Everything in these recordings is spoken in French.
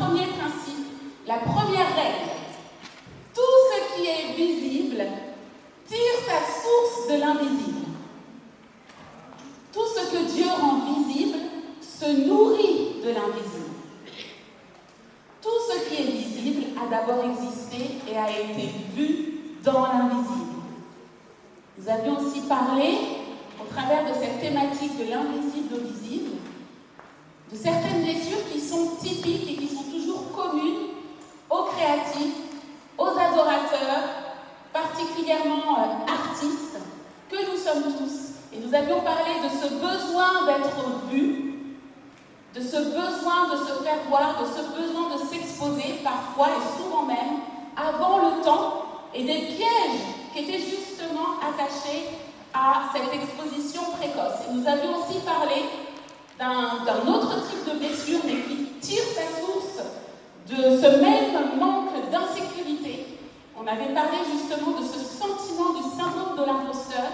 premier principe, la première règle. Tout ce qui est visible tire sa source de l'invisible. Tout ce que Dieu rend visible se nourrit de l'invisible. Tout ce qui est visible a d'abord existé et a été vu dans l'invisible. Nous avions aussi parlé, au travers de cette thématique de l'invisible au visible, de certaines blessures qui sont typiques et qui sont toujours communes aux créatifs, aux adorateurs, particulièrement artistes, que nous sommes tous. Et nous avions parlé de ce besoin d'être vu, de ce besoin de se faire voir, de ce besoin de s'exposer, parfois et souvent même, avant le temps, et des pièges qui étaient justement attachés à cette exposition précoce. Et nous avions aussi parlé d'un autre type de blessure, mais qui tire sa source de ce même manque d'insécurité. On avait parlé justement de ce sentiment du syndrome de l'imposteur,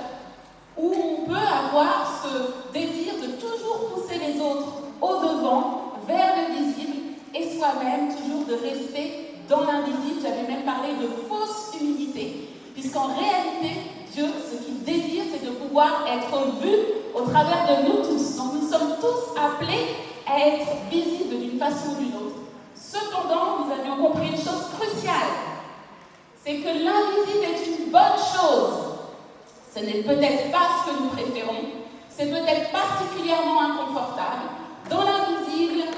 où on peut avoir ce désir de toujours pousser les autres au devant, vers le visible, et soi-même toujours de rester dans l'invisible. J'avais même parlé de fausse humilité, puisqu'en réalité, Dieu, ce qu'il désire, c'est de pouvoir être vu au travers de nous tous. Donc nous sommes tous appelés à être visibles d'une façon ou d'une autre. Cependant, nous avions compris une chose cruciale, c'est que l'invisible est une bonne chose. Ce n'est peut-être pas ce que nous préférons, c'est peut-être particulièrement inconfortable. Dans l'invisible,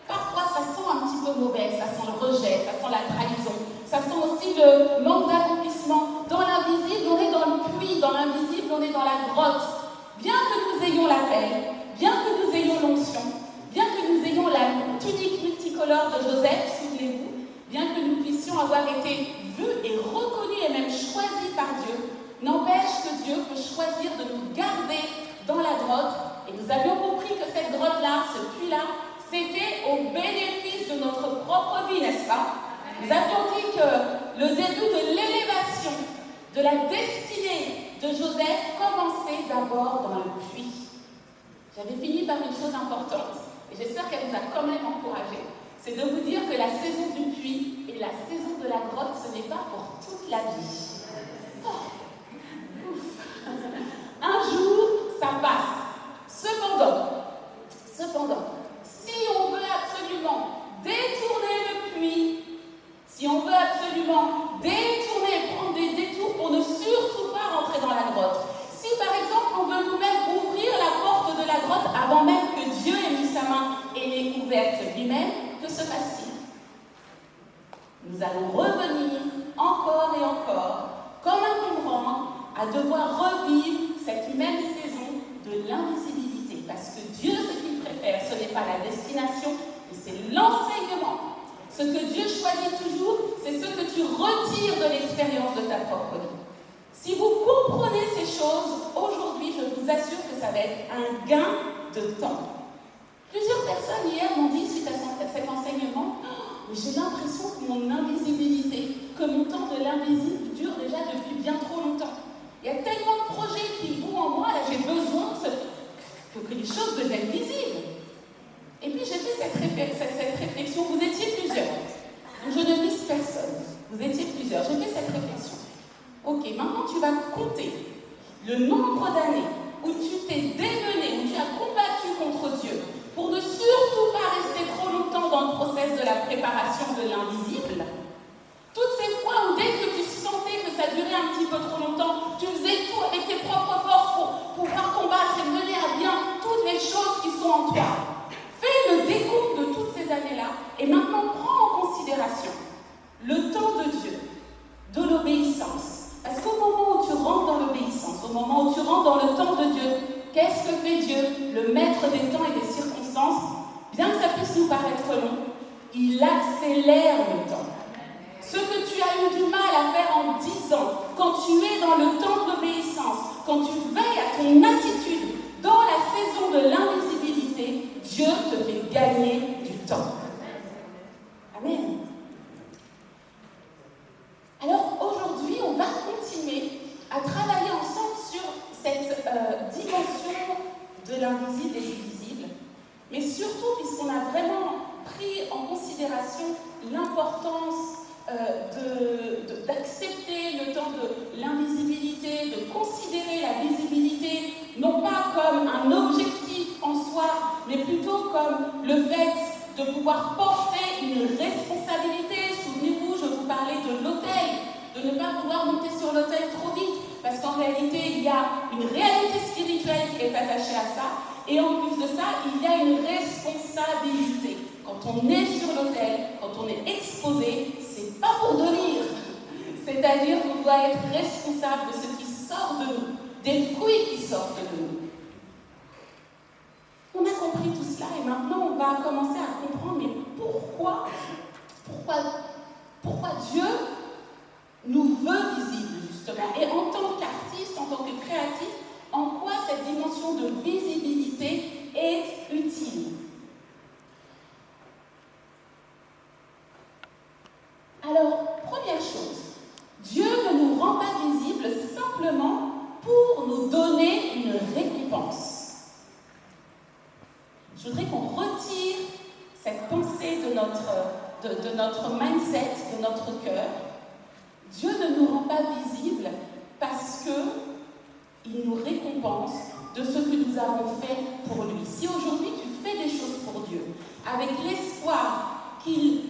parfois ça sent un petit peu mauvais, ça sent le rejet, ça sent la trahison, ça sent aussi le manque d'accomplissement. Dans l'invisible, on est dans le puits, dans l'invisible, on est dans la grotte. Bien que nous ayons la paix, bien que nous ayons l'onction, bien que nous ayons la tunique multicolore de Joseph, souvenez-vous, bien que nous puissions avoir été vus et reconnus et même choisis par Dieu, n'empêche que Dieu peut choisir de nous garder dans la grotte. Et nous avions compris que cette grotte-là, ce puits-là, c'était au bénéfice de notre propre vie, n'est-ce pas? Nous avions dit que le début de l'élévation, de la destinée de Joseph commençait d'abord dans le puits. J'avais fini par une chose importante, et j'espère qu'elle vous a quand même encouragé. C'est de vous dire que la saison du puits et la saison de la grotte, ce n'est pas pour toute la vie. Oh. Ouf. Un jour, ça passe. Cependant, si on veut absolument détourner le puits, si on veut absolument détourner, prendre des détours pour ne surtout pas rentrer dans la grotte, si par exemple on veut nous-mêmes ouvrir la porte de la grotte avant même que Dieu ait mis sa main et l'ait ouverte lui-même, que se passe-t-il? Nous allons revenir encore et encore, comme un boomerang, à devoir revivre cette même saison de l'invisibilité. Parce que Dieu, ce qu'il préfère, ce n'est pas la destination, mais c'est l'enseignement. Ce que Dieu choisit toujours, c'est ce que tu retires de l'expérience de ta propre vie. Si vous comprenez ces choses, aujourd'hui, je vous assure que ça va être un gain de temps. Plusieurs personnes hier m'ont dit, suite à cet enseignement, mais j'ai l'impression que mon invisibilité, que mon temps de l'invisible dure déjà depuis bien trop longtemps. Il y a tellement de projets qui vont en moi, là j'ai besoin que les choses deviennent visibles. Et puis j'ai fait cette réflexion, vous étiez plusieurs. Donc je ne vise personne, vous étiez plusieurs, j'ai fait cette réflexion. Ok, maintenant tu vas compter le nombre d'années où tu t'es démené, où tu as combattu contre Dieu, pour ne surtout pas rester trop longtemps dans le process de la préparation de l'invisible. Toutes ces fois où dès que tu sentais que ça durait un petit peu trop longtemps, tu faisais tout avec tes propres forces pour pouvoir combattre et mener à bien toutes les choses qui sont en toi. Fais le décompte de toutes ces années-là et maintenant prends en considération le temps de Dieu, de l'obéissance. Parce qu'au moment où tu rentres dans l'obéissance, au moment où tu rentres dans le temps de Dieu, qu'est-ce que fait Dieu, le maître des temps et des circonstances? Bien que ça puisse nous paraître long, il accélère le temps. Ce que tu as eu du mal à faire en 10 ans, quand tu es dans le temps de l'obéissance, quand tu veilles à ton attitude, dans la saison de l'invisibilité, Dieu te fait gagner du temps. Amen. Alors aujourd'hui, on va continuer à travailler ensemble sur cette dimension de l'invisible et du visible, mais surtout puisqu'on a vraiment pris en considération l'importance d'accepter le temps de l'invisibilité, de considérer la visibilité, non pas comme un objectif en soi, mais plutôt comme le fait de pouvoir porter une responsabilité. Souvenez-vous, je vous parlais de l'autel, de ne pas vouloir monter sur l'autel trop vite, parce qu'en réalité, il y a une réalité spirituelle qui est attachée à ça, et en plus de ça, il y a une responsabilité. Quand on est sur l'autel, quand on est exposé, c'est pas pour devenir. C'est-à-dire qu'on doit être responsable de ce qui sort de nous, des fruits qui sortent de nous. On a compris tout cela et maintenant on va commencer à comprendre mais pourquoi Dieu nous veut visibles justement. Et en tant qu'artiste, en tant que créatif, en quoi cette dimension de visibilité est utile? Alors, première chose, Dieu ne nous rend pas visibles simplement pour nous donner une récompense. Je voudrais qu'on retire cette pensée de notre mindset, de notre cœur. Dieu ne nous rend pas visibles parce qu'il nous récompense de ce que nous avons fait pour lui. Si aujourd'hui tu fais des choses pour Dieu, avec l'espoir qu'il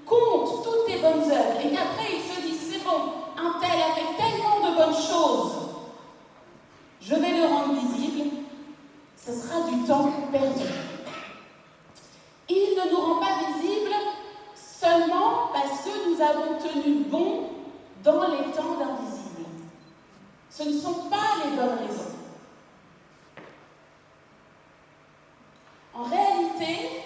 compte toutes tes bonnes œuvres et qu'après il se dit c'est bon, un tel a fait tellement de bonnes choses, je vais le rendre visible, ce sera du temps perdu. Il ne nous rend pas visibles seulement parce que nous avons tenu bon dans les temps d'invisible. Ce ne sont pas les bonnes raisons. En réalité,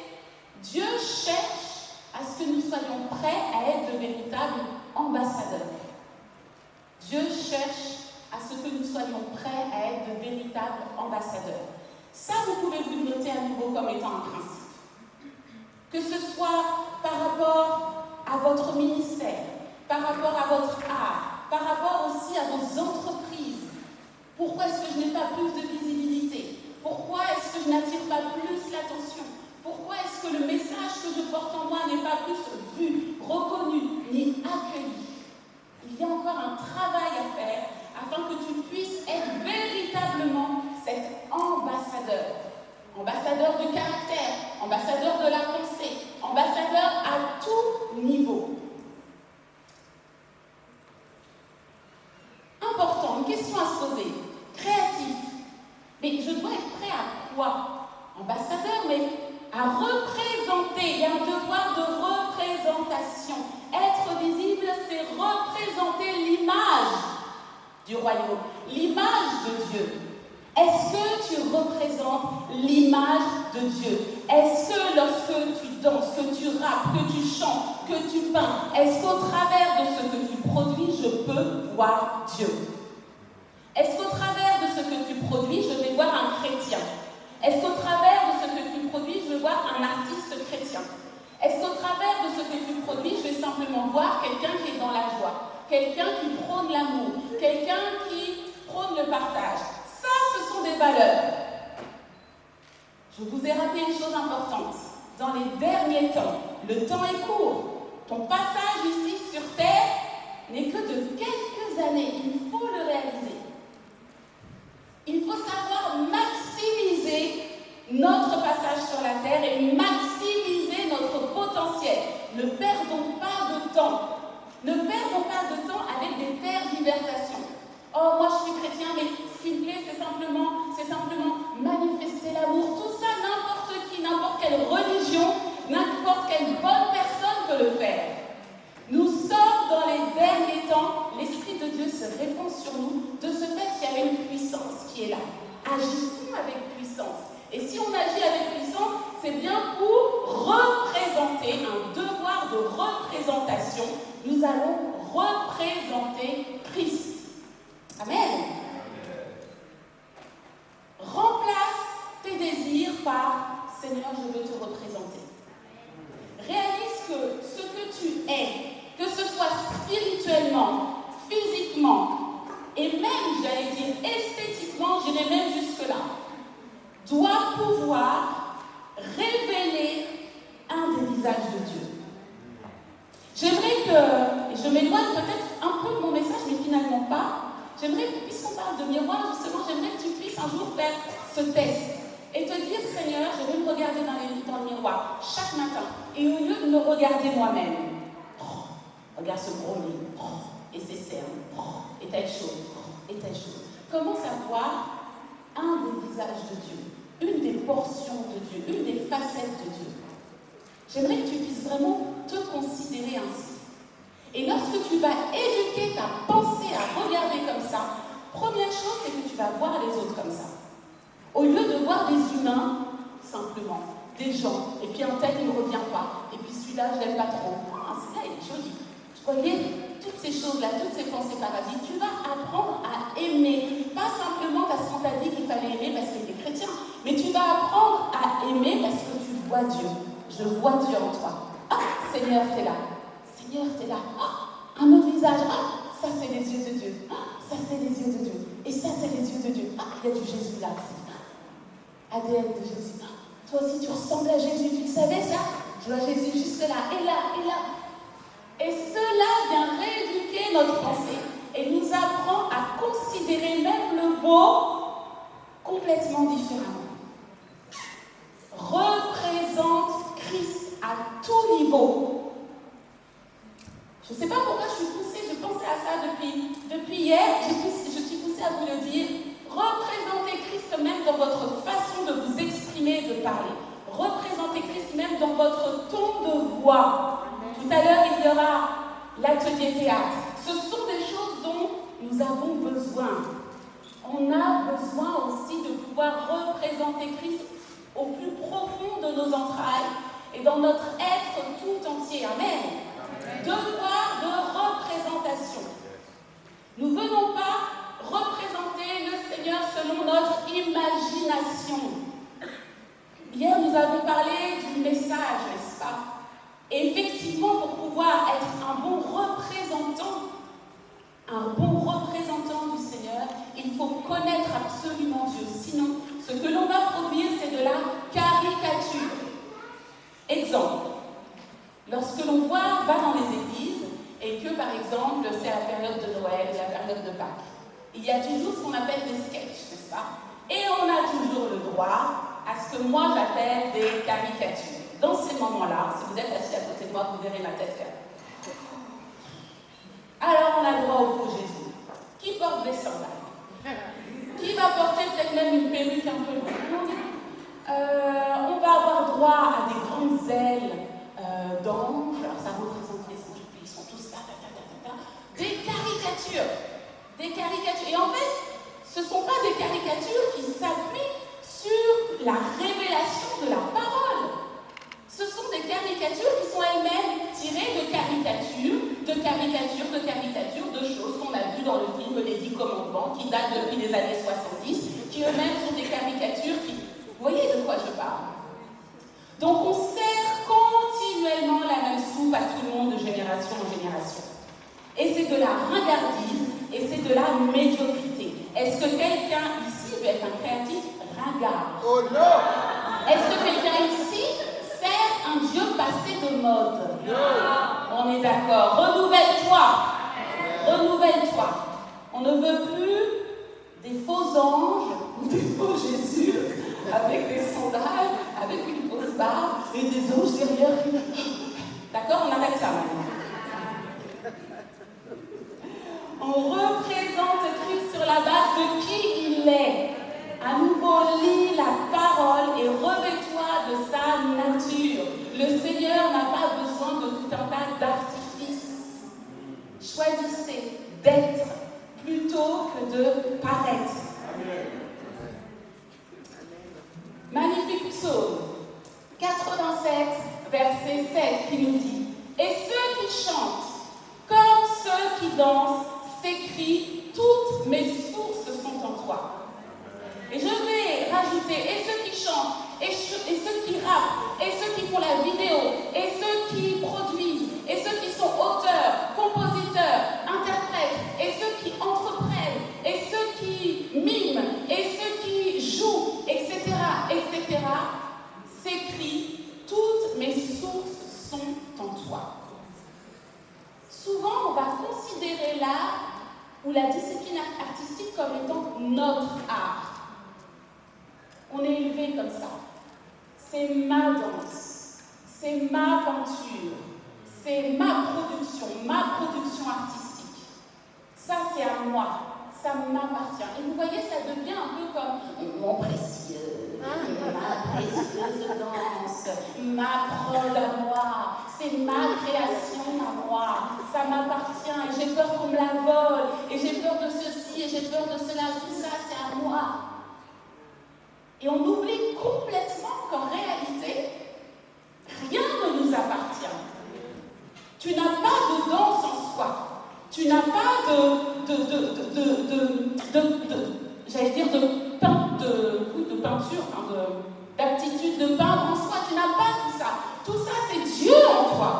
Dieu cherche à ce que nous soyons prêts à être de véritables ambassadeurs. Dieu cherche à ce que nous soyons prêts à être de véritables ambassadeurs. Ça, vous pouvez vous le noter à nouveau comme étant un principe. Que ce soit par rapport à votre ministère, par rapport à votre art, par rapport aussi à vos entreprises. Pourquoi est-ce que je n'ai pas plus de visibilité? Pourquoi est-ce que je n'attire pas plus l'attention? Pourquoi est-ce que le message que je porte en moi n'est pas plus vu, reconnu, ni accueilli? Il y a encore un travail à faire afin que tu puisses être véritablement cet ambassadeur. Ambassadeur du caractère, ambassadeur de la pensée, ambassadeur à tout niveau. Important, une question à se poser. Créatif. Mais je dois être prêt à quoi? Ambassadeur, mais à représenter. Il y a un devoir de représentation. Être visible, c'est représenter l'image du royaume, l'image de Dieu. Est-ce que tu représentes l'image de Dieu? Est-ce que lorsque tu danses, que tu rappes, que tu chantes, que tu peins, est-ce qu'au travers de ce que tu produis, je peux voir Dieu? Est-ce qu'au travers de ce que tu produis, je vais voir un chrétien? Est-ce qu'au travers de ce que tu produis, je vais voir un artiste chrétien? Est-ce qu'au travers de ce que tu produis, je vais simplement voir quelqu'un qui est dans la joie, quelqu'un qui prône l'amour, quelqu'un qui prône le partage? Ça, ce sont des valeurs. Je vous ai rappelé une chose importante. Dans les derniers temps, le temps est court. Ton passage ici sur terre n'est que de quelques années. Il faut le réaliser. Il faut savoir maximiser notre passage sur la terre et maximiser notre potentiel. Ne perdons pas de temps. Ne perdons pas de temps avec des tergiversations. Oh, moi je suis chrétien, mais ce qui me plaît, c'est simplement manifester l'amour. Tout ça, n'importe qui, n'importe quelle religion, n'importe quelle bonne personne peut le faire. Nous sommes dans les derniers temps, l'Esprit de Dieu se répand sur nous. De ce fait, il y a une puissance qui est là. Agissons avec puissance. Et si on agit avec puissance, c'est bien pour représenter, un devoir de représentation. Nous allons représenter Christ. Amen. Remplace tes désirs par Seigneur, je veux te représenter. Réalise que ce que tu es, que ce soit spirituellement, physiquement, et même, j'allais dire, esthétiquement, j'irai même jusque-là, doit pouvoir révéler un des visages de Dieu. J'aimerais m'éloigne peut-être un peu de mon message, mais finalement pas. J'aimerais, puisqu'on parle de miroir, justement, j'aimerais que tu puisses un jour faire ce test et te dire, Seigneur, je vais me regarder dans le miroir chaque matin. Et au lieu de me regarder moi-même, regarde ce gros nez, et ses cernes, et telle chose, et telle chose. Commence à voir un des visages de Dieu, une des portions de Dieu, une des facettes de Dieu. J'aimerais que tu puisses vraiment te considérer ainsi. Et lorsque tu vas éduquer ta pensée à regarder comme ça, première chose, c'est que tu vas voir les autres comme ça. Au lieu de voir des humains, simplement, des gens, et puis un tel, il ne revient pas, et puis celui-là, je l'aime pas trop. Ah, celui-là, il est joli. Vous voyez, toutes ces choses-là, toutes ces pensées parasites, tu vas apprendre à aimer, pas simplement parce qu'on t'a dit qu'il fallait aimer parce qu'il était chrétien, mais tu vas apprendre à aimer parce que tu vois Dieu. Je vois Dieu en toi. Ah, Seigneur, t'es là. Seigneur, t'es là. Ah, un autre visage. Ah, ça, c'est les yeux de Dieu. Ah, ça, c'est les yeux de Dieu. Et ça, c'est les yeux de Dieu. Ah, il y a du Jésus là aussi. ADN de Jésus. Ah, toi aussi, tu ressembles à Jésus. Tu le savais, ça? Je vois Jésus juste là, et là, et là. Et cela vient rééduquer notre pensée et nous apprend à considérer même le beau complètement différemment. Représente Christ à tout niveau. Je ne sais pas pourquoi je suis poussée, je pensais à ça depuis hier, je suis poussée à vous le dire. Représentez Christ même dans votre façon de vous exprimer et de parler. Représentez Christ même dans votre ton de voix. Tout à l'heure, il y aura l'atelier théâtre. Ce sont des choses dont nous avons besoin. On a besoin aussi de pouvoir représenter Christ au plus profond de nos entrailles et dans notre être tout entier. Amen. Devoir de représentation. Nous ne venons pas représenter le Seigneur selon notre imagination. Hier, nous avons parlé du message, n'est-ce pas? Et effectivement, pour pouvoir être un bon représentant du Seigneur, il faut connaître absolument Dieu. Sinon, ce que l'on va produire, c'est de la caricature. Exemple, lorsque l'on va dans les églises et que, par exemple, c'est la période de Noël, la période de Pâques, il y a toujours ce qu'on appelle des sketchs, n'est-ce pas? Et on a toujours le droit à ce que moi j'appelle des caricatures. Dans ces moments-là, si vous êtes assis à côté de moi, vous verrez ma tête faire. Alors on a le droit au faux Jésus. Qui porte des sandales? Qui va porter peut-être même une perruque un peu longue? On va avoir droit à des grandes ailes d'anges. Alors ça représente les anges, ils sont tous là, des caricatures. Des caricatures. Et en fait, ce ne sont pas des caricatures qui s'appuient sur la révélation de la parole. Ce sont des caricatures qui sont elles-mêmes tirées de caricatures, de choses qu'on a vues dans le film Les 10 Commandements, qui datent depuis les années 70, qui eux-mêmes sont des caricatures qui... Vous voyez de quoi je parle? Donc on sert continuellement la même soupe à tout le monde de génération en génération. Et c'est de la ringardise, et c'est de la médiocrité. Est-ce que quelqu'un ici veut être un créatif ringard? Oh non! Est-ce que quelqu'un ici sert un Dieu passé de mode? Non! On est d'accord. Renouvelle-toi. Renouvelle-toi. On ne veut plus des faux anges ou des faux Jésus avec des sandales, avec une fausse barbe et des anges derrière. D'accord? On arrête ça maintenant. On représente Christ sur la base de qui il est. À nouveau, lis la parole et revêt-toi de sa nature. Le Seigneur n'a pas besoin de tout un tas d'artifices. Choisissez d'être plutôt que de paraître. Amen. Magnifique psaume 87, verset 7 qui nous dit: et ceux qui chantent comme ceux qui dansent s'écrient, toutes mes sources sont en toi. Et je vais rajouter, et ceux qui chantent, et ceux qui rappent, et ceux qui font la vidéo, et ceux qui produisent, et ceux qui sont auteurs, compositeurs, interprètes, et ceux qui entreprennent, et ceux qui miment, et ceux qui jouent, etc., s'écrit, toutes mes sources sont en toi. Souvent, on va considérer l'art ou la discipline artistique comme étant notre art. On est élevé comme ça. C'est ma danse, c'est ma peinture, c'est ma production artistique. Ça, c'est à moi, ça m'appartient. Et vous voyez, ça devient un peu comme mon précieux, ma précieuse danse, ma prod à moi, c'est ma création à moi, ça m'appartient et j'ai peur qu'on me la vole, et j'ai peur de ceci, et j'ai peur de cela, tout ça, c'est à moi. Et on oublie complètement qu'en réalité, rien ne nous appartient. Tu n'as pas de danse en soi. Tu n'as pas d'aptitude de peindre en soi. Tu n'as pas tout ça. Tout ça, c'est Dieu en toi.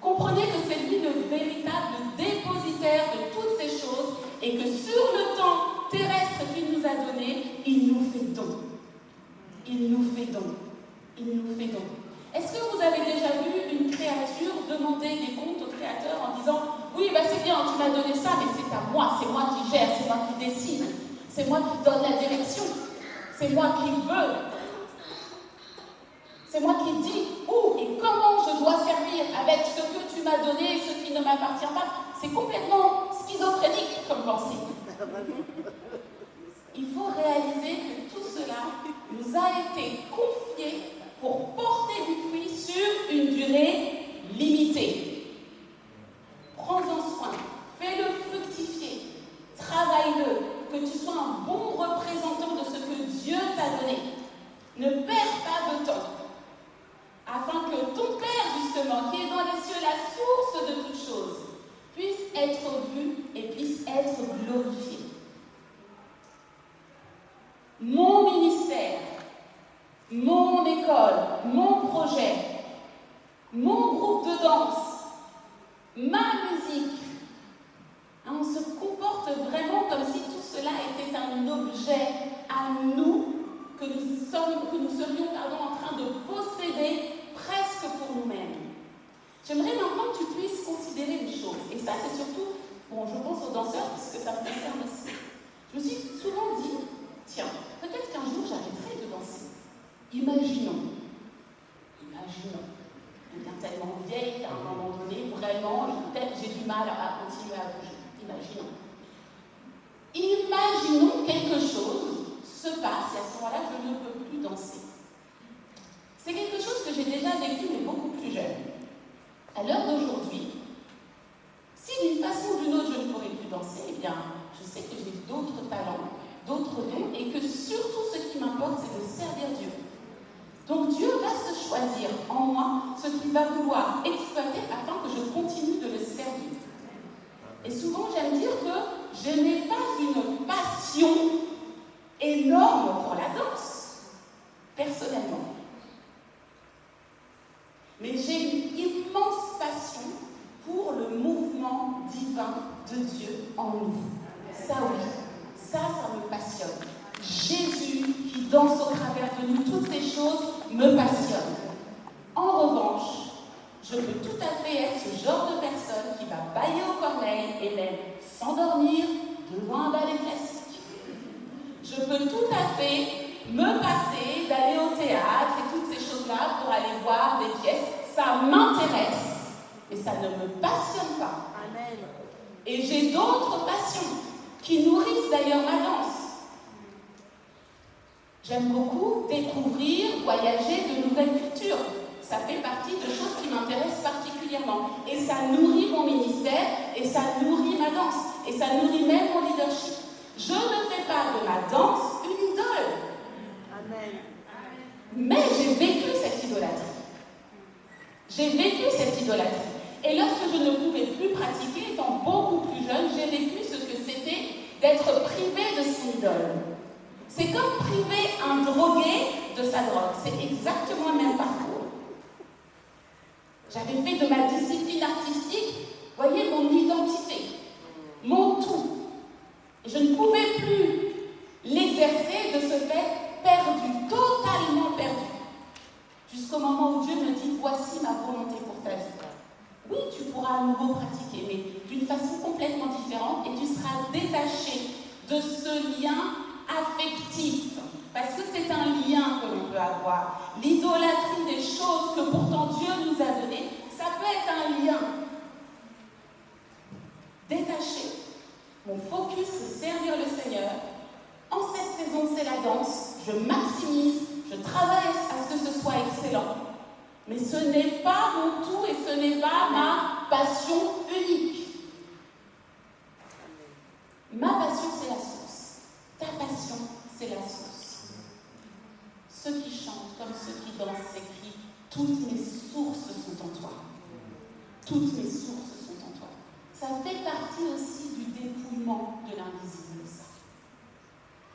Comprenez que c'est lui le véritable dépositaire de toutes ces choses et que sur le temps terrestre qu'il nous a donné, il nous fait don. Il nous fait don. Il nous fait don. Est-ce que vous avez déjà vu une créature demander des comptes au créateur en disant « Oui, c'est bien, tu m'as donné ça, mais c'est à moi, c'est moi qui gère, c'est moi qui décide, c'est moi qui donne la direction, c'est moi qui veux, c'est moi qui dis où et comment je dois servir avec ce que tu m'as donné et ce qui ne m'appartient pas. » C'est complètement schizophrénique comme pensée. Il faut réaliser que tout cela nous a été confié pour porter du fruit sur une durée limitée. Prends-en soin, fais-le fructifier, travaille-le, que tu sois un bon représentant de ce que Dieu t'a donné. Ne perds pas de temps, afin que ton Père, justement, qui est dans les cieux, la source de toutes choses, puisse être vu et puisse être glorifié. Mon ministère, mon école, mon projet, mon groupe de danse, ma musique. On se comporte vraiment comme si tout cela était un objet à nous que nous serions en train de posséder presque pour nous-mêmes. J'aimerais maintenant que tu puisses considérer une chose, et ça c'est surtout, je pense aux danseurs parce que ça me concerne aussi. Je me suis souvent dit, tiens, peut-être qu'un jour j'arrêterai de danser. Imaginons, je deviens tellement vieille qu'à un moment donné, vraiment, peut-être j'ai du mal à continuer à bouger. Imaginons quelque chose se passe et à ce moment-là, je ne peux plus danser. C'est quelque chose que j'ai déjà vécu, mais beaucoup plus jeune. À l'heure d'aujourd'hui, si d'une façon ou d'une autre je ne pourrais plus danser, eh bien, je sais que j'ai d'autres talents, d'autres dons, et que surtout ce qui m'importe, c'est de servir Dieu. Donc Dieu va se choisir en moi ce qu'il va vouloir exploiter afin que je continue de le servir. Et souvent, j'aime dire que je n'ai pas une passion énorme pour la danse, personnellement. Mais j'ai une immense passion pour le mouvement divin de Dieu en nous. Ça, oui, ça me passionne. Jésus qui danse au travers de nous, toutes ces choses me passionnent. En revanche, je peux tout à fait être ce genre de personne qui va bâiller aux corneilles et même s'endormir devant un ballet classique. Je peux tout à fait me passer d'aller au théâtre et toutes ces choses-là pour aller voir des pièces. Ça m'intéresse, mais ça ne me passionne pas. Amen. Et j'ai d'autres passions qui nourrissent d'ailleurs ma danse. J'aime beaucoup découvrir, voyager de nouvelles cultures. Ça fait partie de choses qui m'intéressent particulièrement. Et ça nourrit mon ministère, et ça nourrit ma danse, et ça nourrit même mon leadership. Je ne fais pas de ma danse une idole. Amen. Mais j'ai vécu cette idolâtrie. Et lorsque je ne pouvais plus pratiquer, étant beaucoup plus jeune, j'ai vécu ce que c'était d'être privé de son idole. C'est comme priver un drogué de sa drogue. C'est exactement le même parcours. J'avais fait de ma discipline artistique, voyez, mon identité, mon tout. Et je ne pouvais plus l'exercer de ce fait perdu, totalement perdu. Jusqu'au moment où Dieu me dit, voici ma volonté pour ta vie. Oui, tu pourras à nouveau pratiquer, mais façon complètement différente et tu seras détaché de ce lien affectif. Parce que c'est un lien que l'on peut avoir. L'idolâtrie des choses que pourtant Dieu nous a données, ça peut être un lien. Détaché. Mon focus, c'est servir le Seigneur. En cette saison, c'est la danse. Je maximise, je travaille à ce que ce soit excellent. Mais ce n'est pas mon tout et ce n'est pas ma passion unique. Ma passion, c'est la source. Ta passion, c'est la source. Ceux qui chantent comme ceux qui dansent s'écrient, toutes mes sources sont en toi. Toutes mes sources sont en toi. Ça fait partie aussi du dépouillement de l'invisible, ça.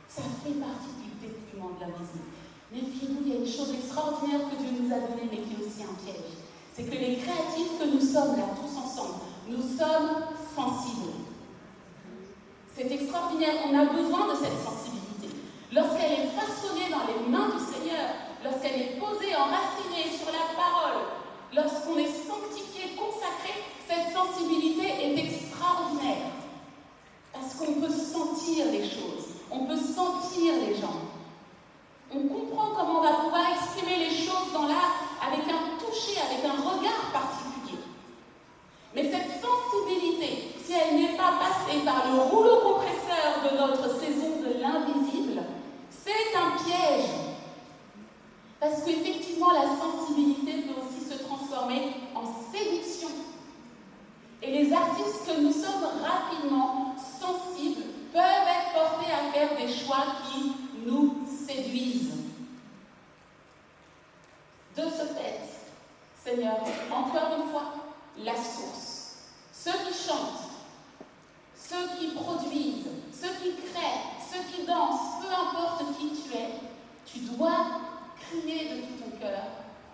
Ça fait partie du dépouillement de l'invisible. Méfiez-vous, il y a une chose extraordinaire que Dieu nous a donnée, mais qui est aussi un piège. C'est que les créatifs que nous sommes là, tous ensemble, nous sommes sensibles. C'est extraordinaire, on a besoin de cette sensibilité. Lorsqu'elle est façonnée dans les mains du Seigneur, lorsqu'elle est posée, enracinée sur la parole, lorsqu'on est sanctifié, consacré, cette sensibilité est extraordinaire. Parce qu'on peut sentir les choses, on peut sentir les gens. On comprend comment on va pouvoir exprimer les choses dans l'art avec un toucher, avec un regard particulier. Mais cette sensibilité, si elle n'est pas passée par le rouleau compresseur de notre saison de l'invisible, c'est un piège. Parce qu'effectivement, la sensibilité peut aussi se transformer en séduction. Et les artistes que nous sommes rapidement sensibles peuvent être portés à faire des choix qui nous séduisent. De ce fait, Seigneur, encore une fois, la source. Ceux qui chantent, ceux qui produisent, ceux qui créent, ceux qui dansent, peu importe qui tu es, tu dois crier de tout ton cœur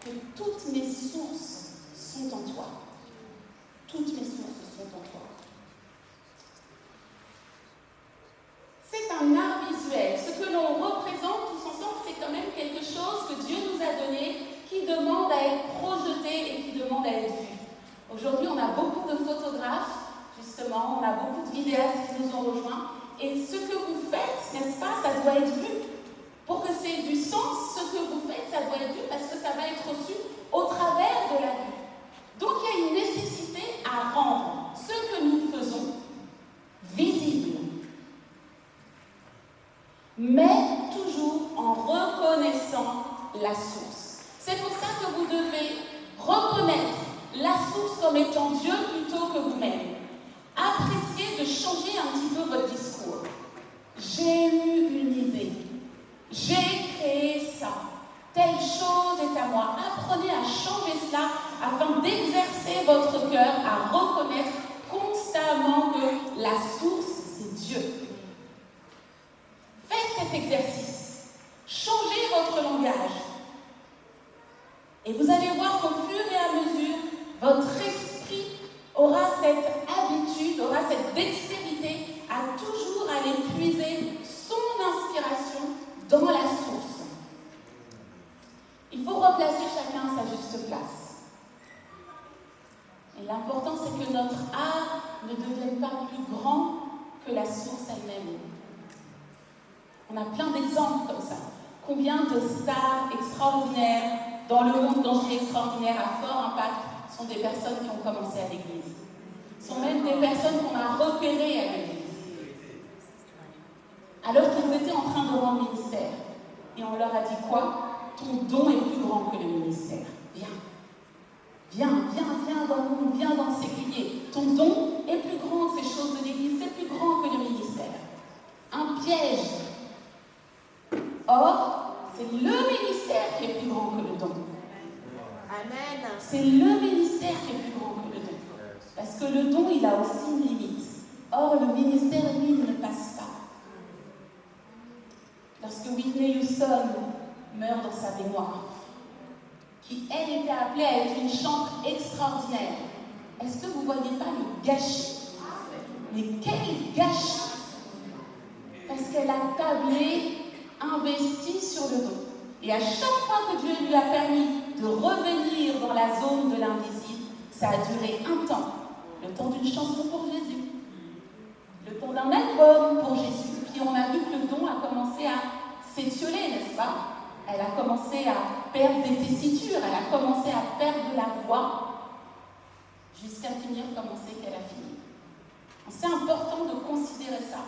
que toutes mes sources sont en toi. Toutes mes sources sont en toi. C'est un art visuel. Ce que l'on représente tous ensemble, c'est quand même quelque chose que Dieu nous a donné, qui demande à être projeté et qui demande à être vu. Aujourd'hui, on a beaucoup de photographes, justement, on a beaucoup de vidéastes qui nous ont rejoints. Et ce que vous faites, n'est-ce pas, ça doit être vu. Pour que c'est du sens, ce que vous faites, ça doit être vu parce que ça va être reçu au travers de la vue. Donc, il y a une nécessité à rendre ce que nous faisons visible. Mais toujours en reconnaissant la source. C'est pour ça que vous devez reconnaître la source comme étant Dieu plutôt que vous-même. Appréciez de changer un petit peu votre discours. J'ai eu une idée. J'ai créé ça. Telle chose est à moi. Apprenez à changer cela afin d'exercer votre cœur à reconnaître constamment que la source, c'est Dieu. Faites cet exercice. Changez votre langage. Et vous allez voir qu'au fur et à mesure, votre esprit aura cette habitude, aura cette dextérité à toujours aller puiser son inspiration dans la source. Il faut replacer chacun à sa juste place. Et l'important, c'est que notre art ne devienne pas plus grand que la source elle-même. On a plein d'exemples comme ça. Combien de stars extraordinaires dans le monde, quand je dis extraordinaire, à fort impact, sont des personnes qui ont commencé à l'église. Ce sont même des personnes qu'on a repérées à l'église. Alors qu'ils étaient en train de rendre ministère. Et on leur a dit quoi? Ton don est plus grand que le ministère. Viens. Viens dans le monde, viens dans le séculier. Ton don est plus grand que ces choses de l'église, c'est plus grand que le ministère. Un piège. Or, c'est le ministère qui est plus grand que le don. Amen. C'est le ministère qui est plus grand que le don. Parce que le don, il a aussi une limite. Or, le ministère, lui, ne passe pas. Lorsque Whitney Houston meurt dans sa mémoire, qui, elle, était appelée à être une chanteuse extraordinaire, est-ce que vous ne voyez pas le gâchis? Mais quel gâchis! Parce qu'elle a tablé, investi sur le don. Et à chaque fois que Dieu lui a permis de revenir dans la zone de l'invisible, ça a duré un temps, le temps d'une chanson pour Jésus, commencé à s'étioler, n'est-ce pas? Elle a commencé à perdre des tessitures, elle a commencé à perdre de la voix, jusqu'à finir comme on sait qu'elle a fini. C'est important de considérer ça,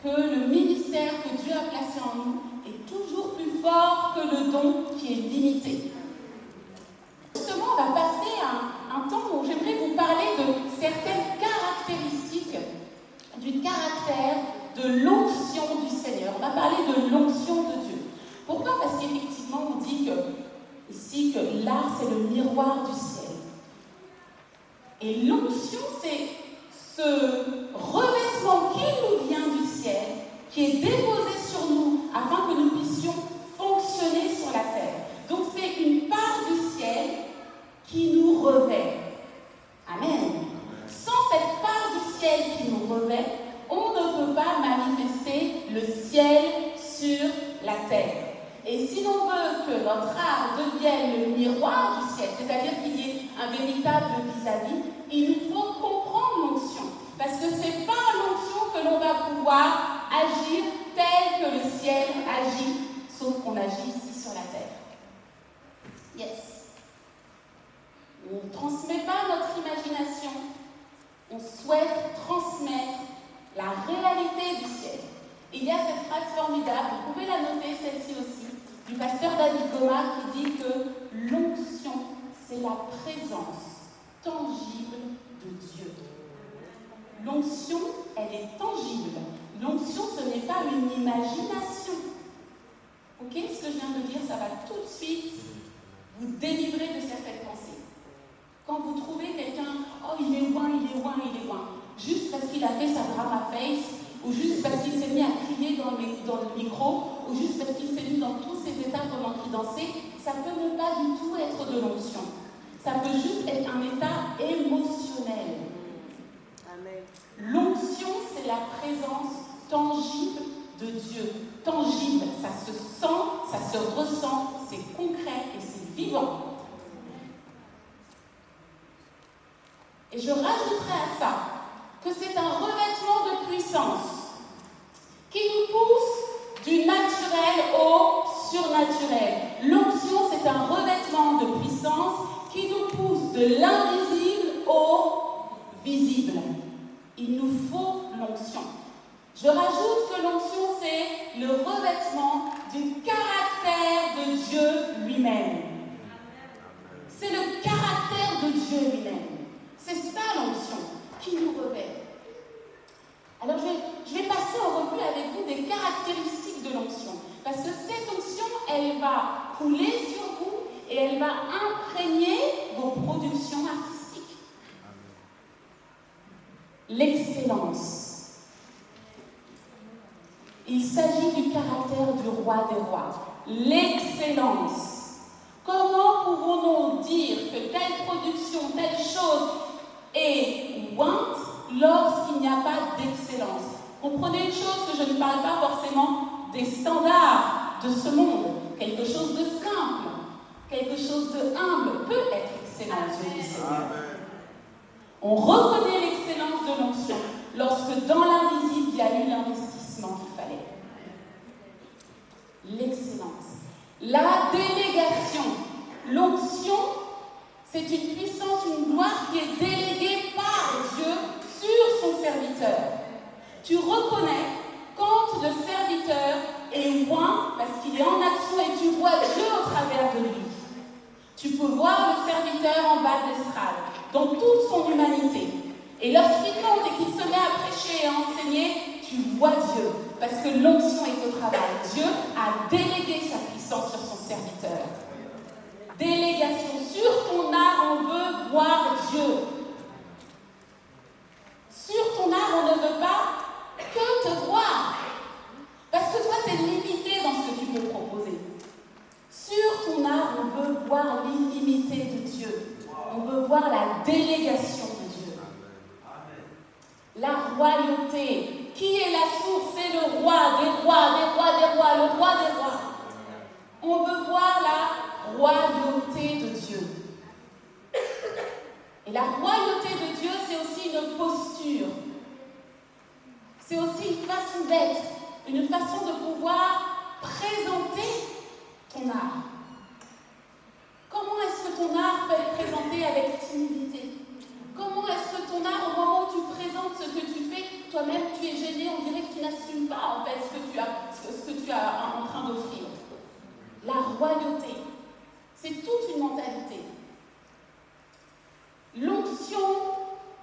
que le ministère que Dieu a placé en nous est toujours plus fort que le don qui est limité. Justement, on va passer à un temps où j'aimerais vous parler de certaines caractéristiques du caractère de l'onction du Seigneur. On va parler de l'onction de Dieu. Pourquoi? Parce qu'effectivement, on dit ici que l'art, c'est le miroir du ciel. Et l'onction, c'est ce revêtement qui nous vient du ciel, qui est déposé sur nous afin que nous puissions fonctionner sur la terre. Donc c'est une part du ciel qui nous revêt. Amen. Sans cette part du ciel qui nous revêt, on ne peut pas manifester le ciel sur la terre. Et si l'on veut que notre art devienne le miroir du ciel, c'est-à-dire qu'il y ait un véritable vis-à-vis, il nous faut comprendre l'onction. Parce que ce n'est pas à l'onction que l'on va pouvoir agir tel que le ciel agit, sauf qu'on agit ici sur la terre. Yes. On ne transmet pas notre imagination, on souhaite transmettre la réalité du ciel. Il y a cette phrase formidable, vous pouvez la noter, celle-ci aussi, du pasteur David Gomard qui dit que l'onction, c'est la présence tangible de Dieu. L'onction, elle est tangible. L'onction, ce n'est pas une imagination. Ok, ce que je viens de dire, ça va tout de suite vous délivrer de certaines pensées. Quand vous trouvez quelqu'un, oh il est loin, il est loin, il est loin, juste parce qu'il a fait sa drama face, ou juste parce qu'il s'est mis à crier dans le micro, ou juste parce qu'il s'est mis dans tous ses états pendant qu'il dansait, ça peut ne pas du tout être de l'onction. Ça peut juste être un état émotionnel. Amen. L'onction, c'est la présence tangible de Dieu. Tangible, ça se sent, ça se ressent, c'est concret et c'est vivant. Et je rajouterai à ça que c'est un revêtement de puissance qui nous pousse du naturel au surnaturel. L'onction, c'est un revêtement de puissance qui nous pousse de l'invisible au visible. Il nous faut l'onction. Je rajoute que l'onction, c'est le revêtement du caractère de Dieu lui-même. C'est le caractère de Dieu lui-même. C'est ça l'onction qui nous revêt. Alors je vais passer en revue avec vous des caractéristiques de l'onction. Parce que cette onction, elle va couler sur vous et elle va imprégner vos productions artistiques. L'excellence. Il s'agit du caractère du roi des rois. L'excellence. Comment pouvons-nous dire que telle production, telle chose est ointe lorsqu'il n'y a pas d'excellence? Comprenez une chose, que je ne parle pas forcément des standards de ce monde. Quelque chose de simple, quelque chose de humble peut être excellent aux yeux du Seigneur. On reconnaît l'excellence de l'onction lorsque dans l'invisible, il y a eu l'investissement qu'il fallait. L'excellence. La délégation. L'onction, c'est une puissance, une gloire qui est déléguée par Dieu sur son serviteur. Tu reconnais quand le serviteur est loin parce qu'il est en action et tu vois Dieu au travers de lui. Tu peux voir le serviteur en bas de l'estrade, dans toute son humanité. Et lorsqu'il monte et qu'il se met à prêcher et à enseigner, tu vois Dieu, parce que l'onction est au travail. Dieu a délégué sa puissance sur son serviteur. Délégation. Sur ton art, on veut voir Dieu. Sur ton art, on ne veut pas que te voir. Parce que toi, tu es limité dans ce que tu peux proposer. Sur ton art, on veut voir l'illimité de Dieu. On veut voir la délégation de Dieu. La royauté. Qui est la source? C'est le roi des rois, des rois, des rois, le roi des rois. On veut voir la royauté de Dieu. Et la royauté de Dieu, c'est aussi une posture. C'est aussi une façon d'être, une façon de pouvoir présenter ton art. Comment est-ce que ton art peut être présenté avec timidité? Comment est-ce que ton art, au moment où tu présentes ce que tu fais, toi-même tu es gêné, on dirait que tu n'assumes pas en fait ce que tu as en train d'offrir. La royauté, c'est toute une mentalité. L'onction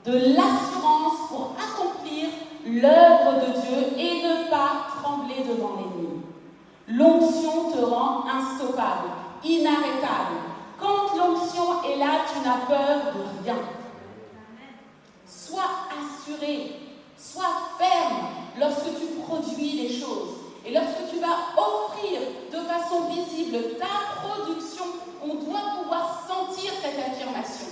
de l'assurance pour accomplir l'œuvre de Dieu et ne pas trembler devant l'ennemi. L'onction te rend instoppable, inarrêtable. Quand l'onction est là, tu n'as peur de rien. Sois assuré, sois ferme lorsque tu produis les choses. Et lorsque tu vas offrir de façon visible ta production, on doit pouvoir sentir cette affirmation.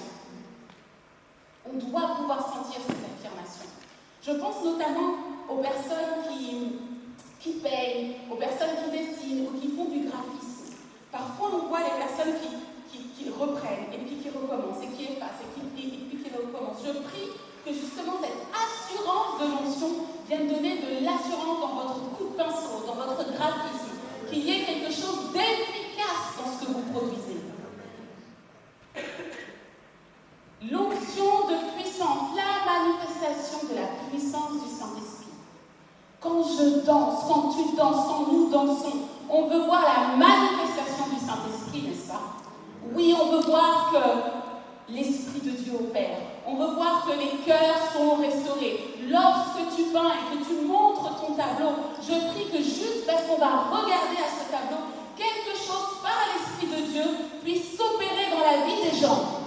On doit pouvoir sentir cette affirmation. Je pense notamment aux personnes qui peignent, aux personnes qui dessinent ou qui font du graphisme. Parfois, on voit les personnes qui reprennent et puis qui recommencent et qui effacent et puis qui recommencent. Je prie que justement cette assurance de l'onction vienne donner de l'assurance dans votre coup de pinceau, dans votre graphisme, qu'il y ait quelque chose d'efficace dans ce que vous produisez. L'onction de puissance, la manifestation de la puissance du Saint-Esprit. Quand je danse, quand tu danses, quand nous dansons, on veut voir la manifestation du Saint-Esprit, n'est-ce pas? Oui, on veut voir que l'Esprit de Dieu opère. On veut voir que les cœurs sont restaurés. Lorsque tu peins et que tu montres ton tableau, je prie que juste parce qu'on va regarder à ce tableau, quelque chose par l'Esprit de Dieu puisse s'opérer dans la vie des gens.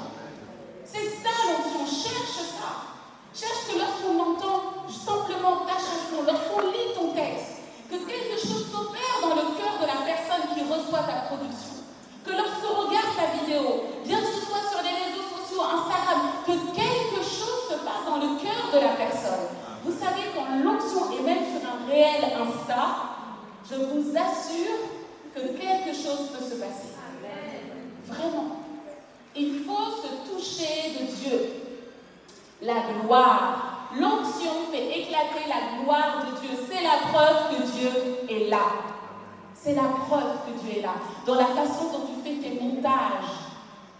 C'est ça l'onction, cherche ça. Cherche que lorsqu'on entend simplement ta chanson, lorsqu'on lit ton texte, que quelque chose s'opère dans le cœur de la personne qui reçoit ta production. Que lorsqu'on regarde ta vidéo, bien que ce soit sur les réseaux sociaux, Instagram, que quelque chose se passe dans le cœur de la personne. Vous savez, quand l'onction est même sur un réel Insta, je vous assure que quelque chose peut se passer. Vraiment. Il faut se toucher de Dieu. La gloire. L'onction fait éclater la gloire de Dieu. C'est la preuve que Dieu est là. C'est la preuve que Dieu est là. Dans la façon dont tu fais tes montages,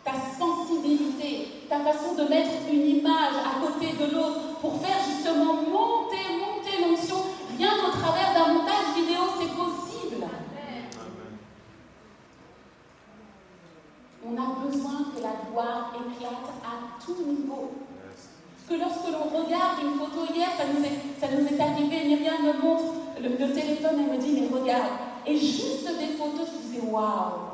ta sensibilité, ta façon de mettre une image à côté de l'autre pour faire justement monter l'onction. Rien qu'au travers d'un montage vidéo, c'est possible. On a besoin que la gloire éclate à tout niveau. Que lorsque l'on regarde une photo, hier, ça nous est arrivé, Myriam me montre le téléphone, elle me dit, mais regarde. Et juste des photos, je disais, waouh,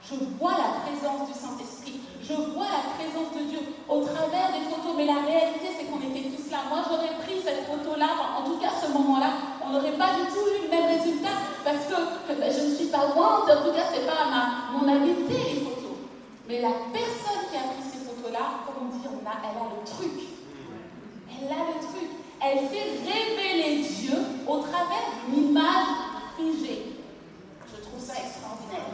je vois la présence du Saint-Esprit, je vois la présence de Dieu au travers des photos. Mais la réalité, c'est qu'on était tous là. Moi, j'aurais pris cette photo-là, en tout cas, ce moment-là, on n'aurait pas du tout eu le même résultat parce que je ne suis pas voyante, en tout cas, c'est pas mon habileté, les photos. Mais la personne qui a pris ces photos-là, comme on dit, elle a le truc. Elle a le truc. Elle sait révéler Dieu au travers d'une image figée. Je trouve ça extraordinaire.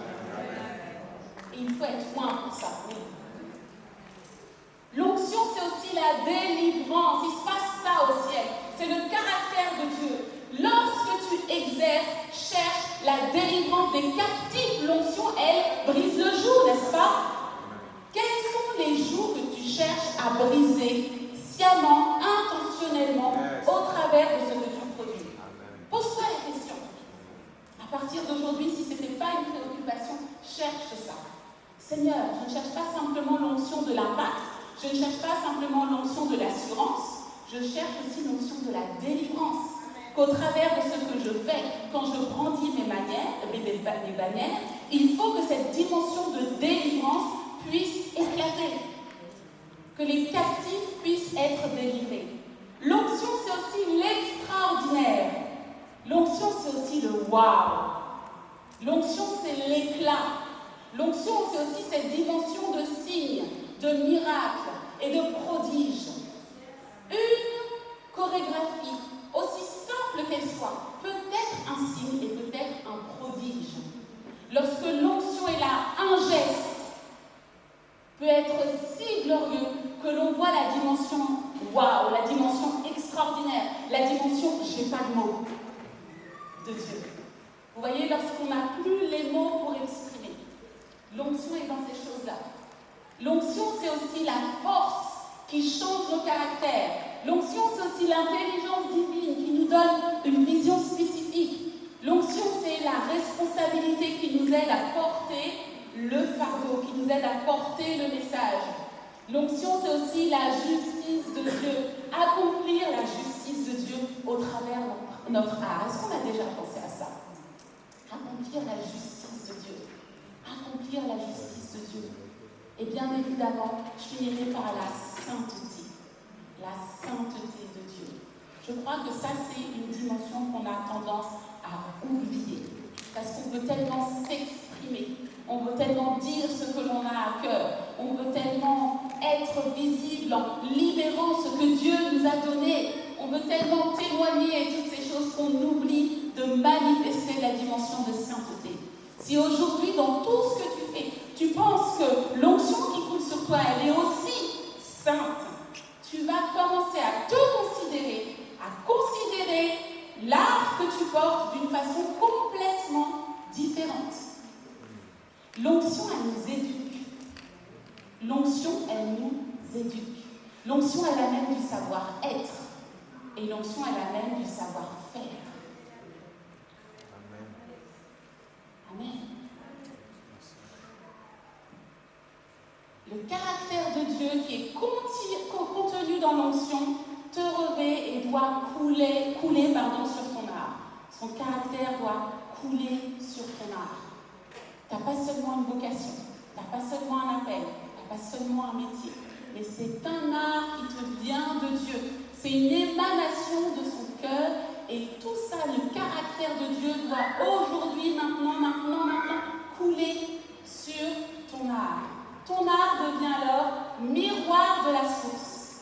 Et il faut être loin pour ça. Oui. L'onction, c'est aussi la délivrance. Il se passe ça au ciel. C'est le caractère de Dieu. Lorsque tu exerces, cherche la délivrance des captifs, l'onction, elle, brise le joug, n'est-ce pas? Quels sont les jougs que tu cherches à briser sciemment, intentionnellement, au travers de ce que tu produis? Pose-toi la question. À partir d'aujourd'hui, si ce n'était pas une préoccupation, cherche ça. Seigneur, je ne cherche pas simplement l'onction de l'impact, je ne cherche pas simplement l'onction de l'assurance, je cherche aussi l'onction de la délivrance. Qu'au travers de ce que je fais, quand je brandis mes bannières, il faut que cette dimension de délivrance puisse éclater. Que les captifs puissent être délivrés. L'onction, c'est aussi l'extraordinaire. L'onction, c'est aussi le wow. L'onction, c'est l'éclat. L'onction, c'est aussi cette dimension de signes, de miracles et de prodiges. Une chorégraphie, aussi simple qu'elle soit, peut être un signe et peut être un prodige. Lorsque l'onction est là, un geste peut être si glorieux que l'on voit la dimension waouh, la dimension extraordinaire, la dimension, je n'ai pas de mots, de Dieu. Vous voyez, lorsqu'on n'a plus les mots pour exprimer, l'onction est dans ces choses-là. L'onction, c'est aussi la force qui change nos caractères. L'onction, c'est aussi l'intelligence divine qui nous donne une vision spécifique. L'onction, c'est la responsabilité qui nous aide à porter le fardeau, qui nous aide à porter le message. L'onction, c'est aussi la justice de Dieu, accomplir la justice de Dieu au travers de notre art. Est-ce qu'on a déjà pensé à ça? Accomplir la justice de Dieu. Accomplir la justice de Dieu. Et bien évidemment, je finirai par la sainteté. La sainteté de Dieu. Je crois que ça, c'est une dimension qu'on a tendance à oublier. Parce qu'on veut tellement s'exprimer. On veut tellement dire ce que l'on a à cœur. On veut tellement être visible en libérant ce que Dieu nous a donné. On veut tellement témoigner et toutes ces choses qu'on oublie de manifester la dimension de sainteté. Si aujourd'hui, dans tout ce que tu fais, tu penses que l'onction qui coule sur toi, elle est aussi sainte, tu vas commencer à te considérer, à considérer l'art que tu portes d'une façon complètement différente. L'onction, elle nous éduque. L'onction, elle nous éduque. L'onction, elle amène du savoir-être. Et l'onction, elle amène du savoir-faire. Amen. Le caractère de Dieu qui est contenu dans l'onction te revêt et doit couler sur ton art. Son caractère doit couler sur ton art. Tu n'as pas seulement une vocation, tu n'as pas seulement un appel, tu n'as pas seulement un métier, mais c'est un art qui te vient de Dieu. C'est une émanation de son cœur et tout ça, le caractère de Dieu doit aujourd'hui, maintenant, couler sur ton art. Ton art devient alors miroir de la source.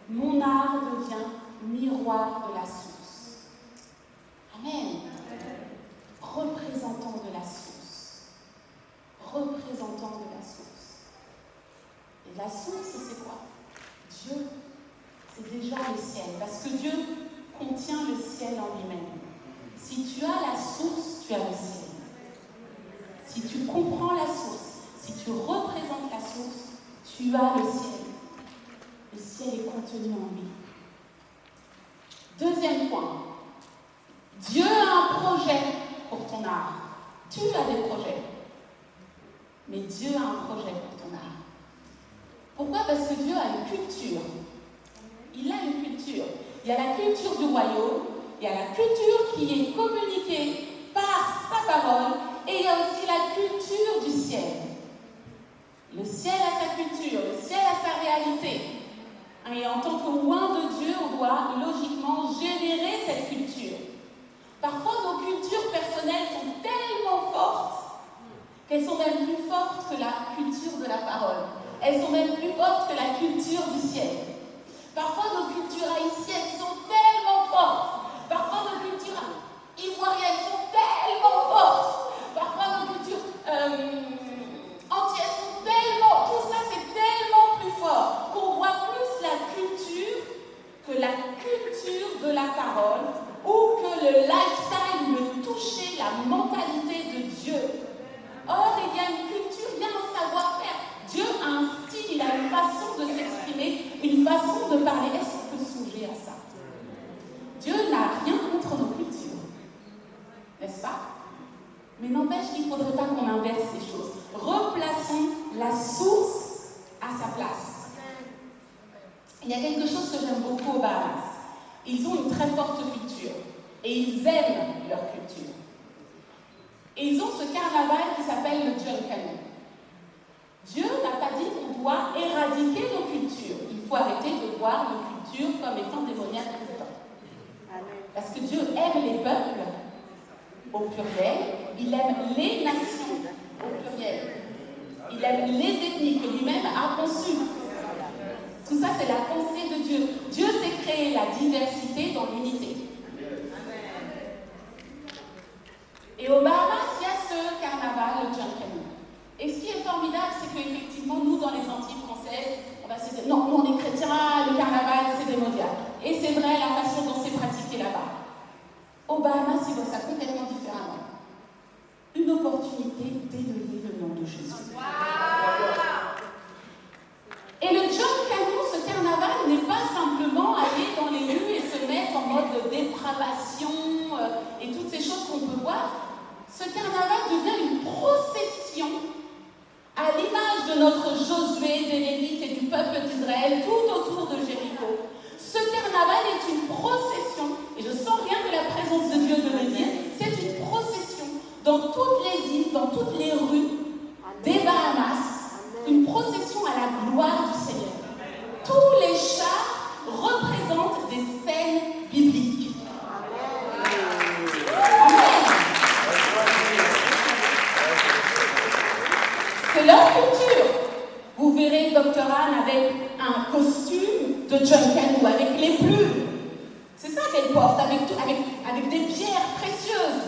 Mon art devient miroir de la source. Amen. Représentant de la source. Représentant de la source. Et la source, c'est quoi? Dieu. C'est déjà le ciel. Parce que Dieu contient le ciel en lui-même. Si tu as la source, tu as le ciel. Si tu comprends la source, si tu représentes la source, tu as le ciel. Le ciel est contenu en lui. Deuxième point. Dieu a un projet pour ton art. Tu as des projets. Mais Dieu a un projet pour ton art. Pourquoi? Parce que Dieu a une culture. Il a une culture. Il y a la culture du royaume, il y a la culture qui est communiquée par sa parole, et il y a aussi la culture du ciel. Le ciel a sa culture, le ciel a sa réalité. Et en tant que loin de Dieu, on doit logiquement générer cette culture. Parfois, nos cultures personnelles sont tellement fortes qu'elles sont même plus fortes que la culture de la parole. Elles sont même plus fortes que la culture du ciel. Parfois, nos cultures haïtiennes sont tellement fortes. Parfois, nos cultures ivoiriennes sont tellement fortes. Parfois, nos cultures entières sont tellement... Tout ça, c'est tellement plus fort qu'on voit plus la culture que la culture de la parole ou que le lifestyle, le toucher, la mentalité de Dieu. Or, il y a une culture, il y a un savoir-faire. Dieu a un style, il a une façon de s'exprimer, une façon de parler. Est-ce qu'on peut songer à ça? Dieu n'a rien contre nos cultures, n'est-ce pas? Mais n'empêche qu'il ne faudrait pas qu'on inverse les choses. Replaçons la source à sa place. Il y a quelque chose que j'aime beaucoup aux Bahamas. Ils ont une très forte culture et ils aiment leur culture. Et ils ont ce carnaval qui s'appelle le Junkanoo. Dieu n'a pas dit qu'on doit éradiquer nos cultures. Il faut arrêter de voir nos cultures comme étant démoniaques tout le temps. Parce que Dieu aime les peuples au pluriel, il aime les nations au pluriel, il aime les ethnies que lui-même a conçues. Tout ça, c'est la pensée de Dieu. Dieu s'est créé la diversité dans l'unité. Et au Bahamas, il y a ce carnaval, le Junkanoo. Et ce qui est formidable, c'est qu'effectivement, nous, dans les Antilles françaises, on va se dire, non, nous, on est chrétiens, le carnaval, c'est démoniaque. Et c'est vrai, la façon dont c'est pratiqué là-bas. Au Aux Bahamas, ils voient ça complètement différemment. Une opportunité d'élever le nom de Jésus. Et le John Canoe, ce carnaval, n'est pas simplement aller dans les rues et se mettre en mode dépravation et toutes ces choses qu'on peut voir. Ce carnaval devient une procession à l'image de notre Josué, des Lévites et du peuple d'Israël tout autour de Jéricho. Ce carnaval est une procession, et je sens rien que la présence de Dieu de le dire, c'est une procession dans toutes les îles, dans toutes les rues des Bahamas, une procession à la gloire du Seigneur. Tous les chars représentent des scènes bibliques. Amen. C'est leur culture. Vous verrez Dr. Anne avec un costume de John Canoe, avec les plumes. C'est ça qu'elle porte, avec des pierres précieuses.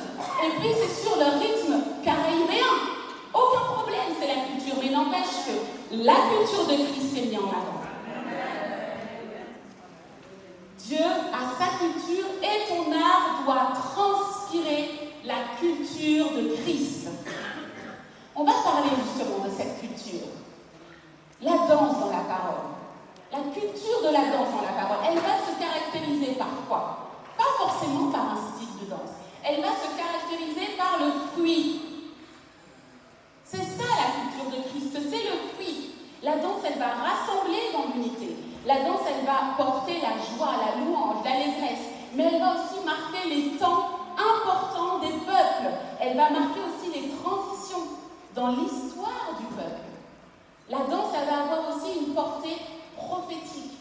Et puis c'est sur le rythme caribéen. Aucun problème, c'est la culture. Mais n'empêche que la culture de Christ est mise en avant. Dieu a sa culture et ton art doit transpirer la culture de Christ. On va parler justement de cette culture. La danse dans la parole. La culture de la danse dans la parole, elle va se caractériser par quoi? Pas forcément par un style de danse. Elle va se caractériser par le fruit. C'est ça la culture de Christ, c'est le fruit. La danse, elle va rassembler dans l'unité. La danse, elle va porter la joie, la louange, l'allégresse. Mais elle va aussi marquer les temps importants des peuples. Elle va marquer aussi les transitions dans l'histoire du peuple. La danse, elle va avoir aussi une portée prophétique.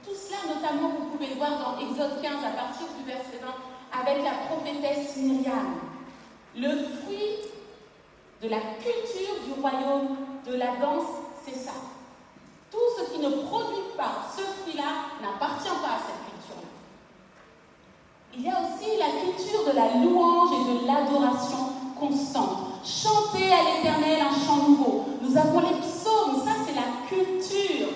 Tout cela, notamment, vous pouvez le voir dans Exode 15 à partir du verset 20 avec la prophétesse Myriam. Le fruit de la culture du royaume de la danse, c'est ça. Tout ce qui ne produit pas ce fruit-là n'appartient pas à cette culture-là. Il y a aussi la culture de la louange et de l'adoration constante. Chanter à l'Éternel un chant nouveau. Nous avons les psaumes, ça c'est la culture.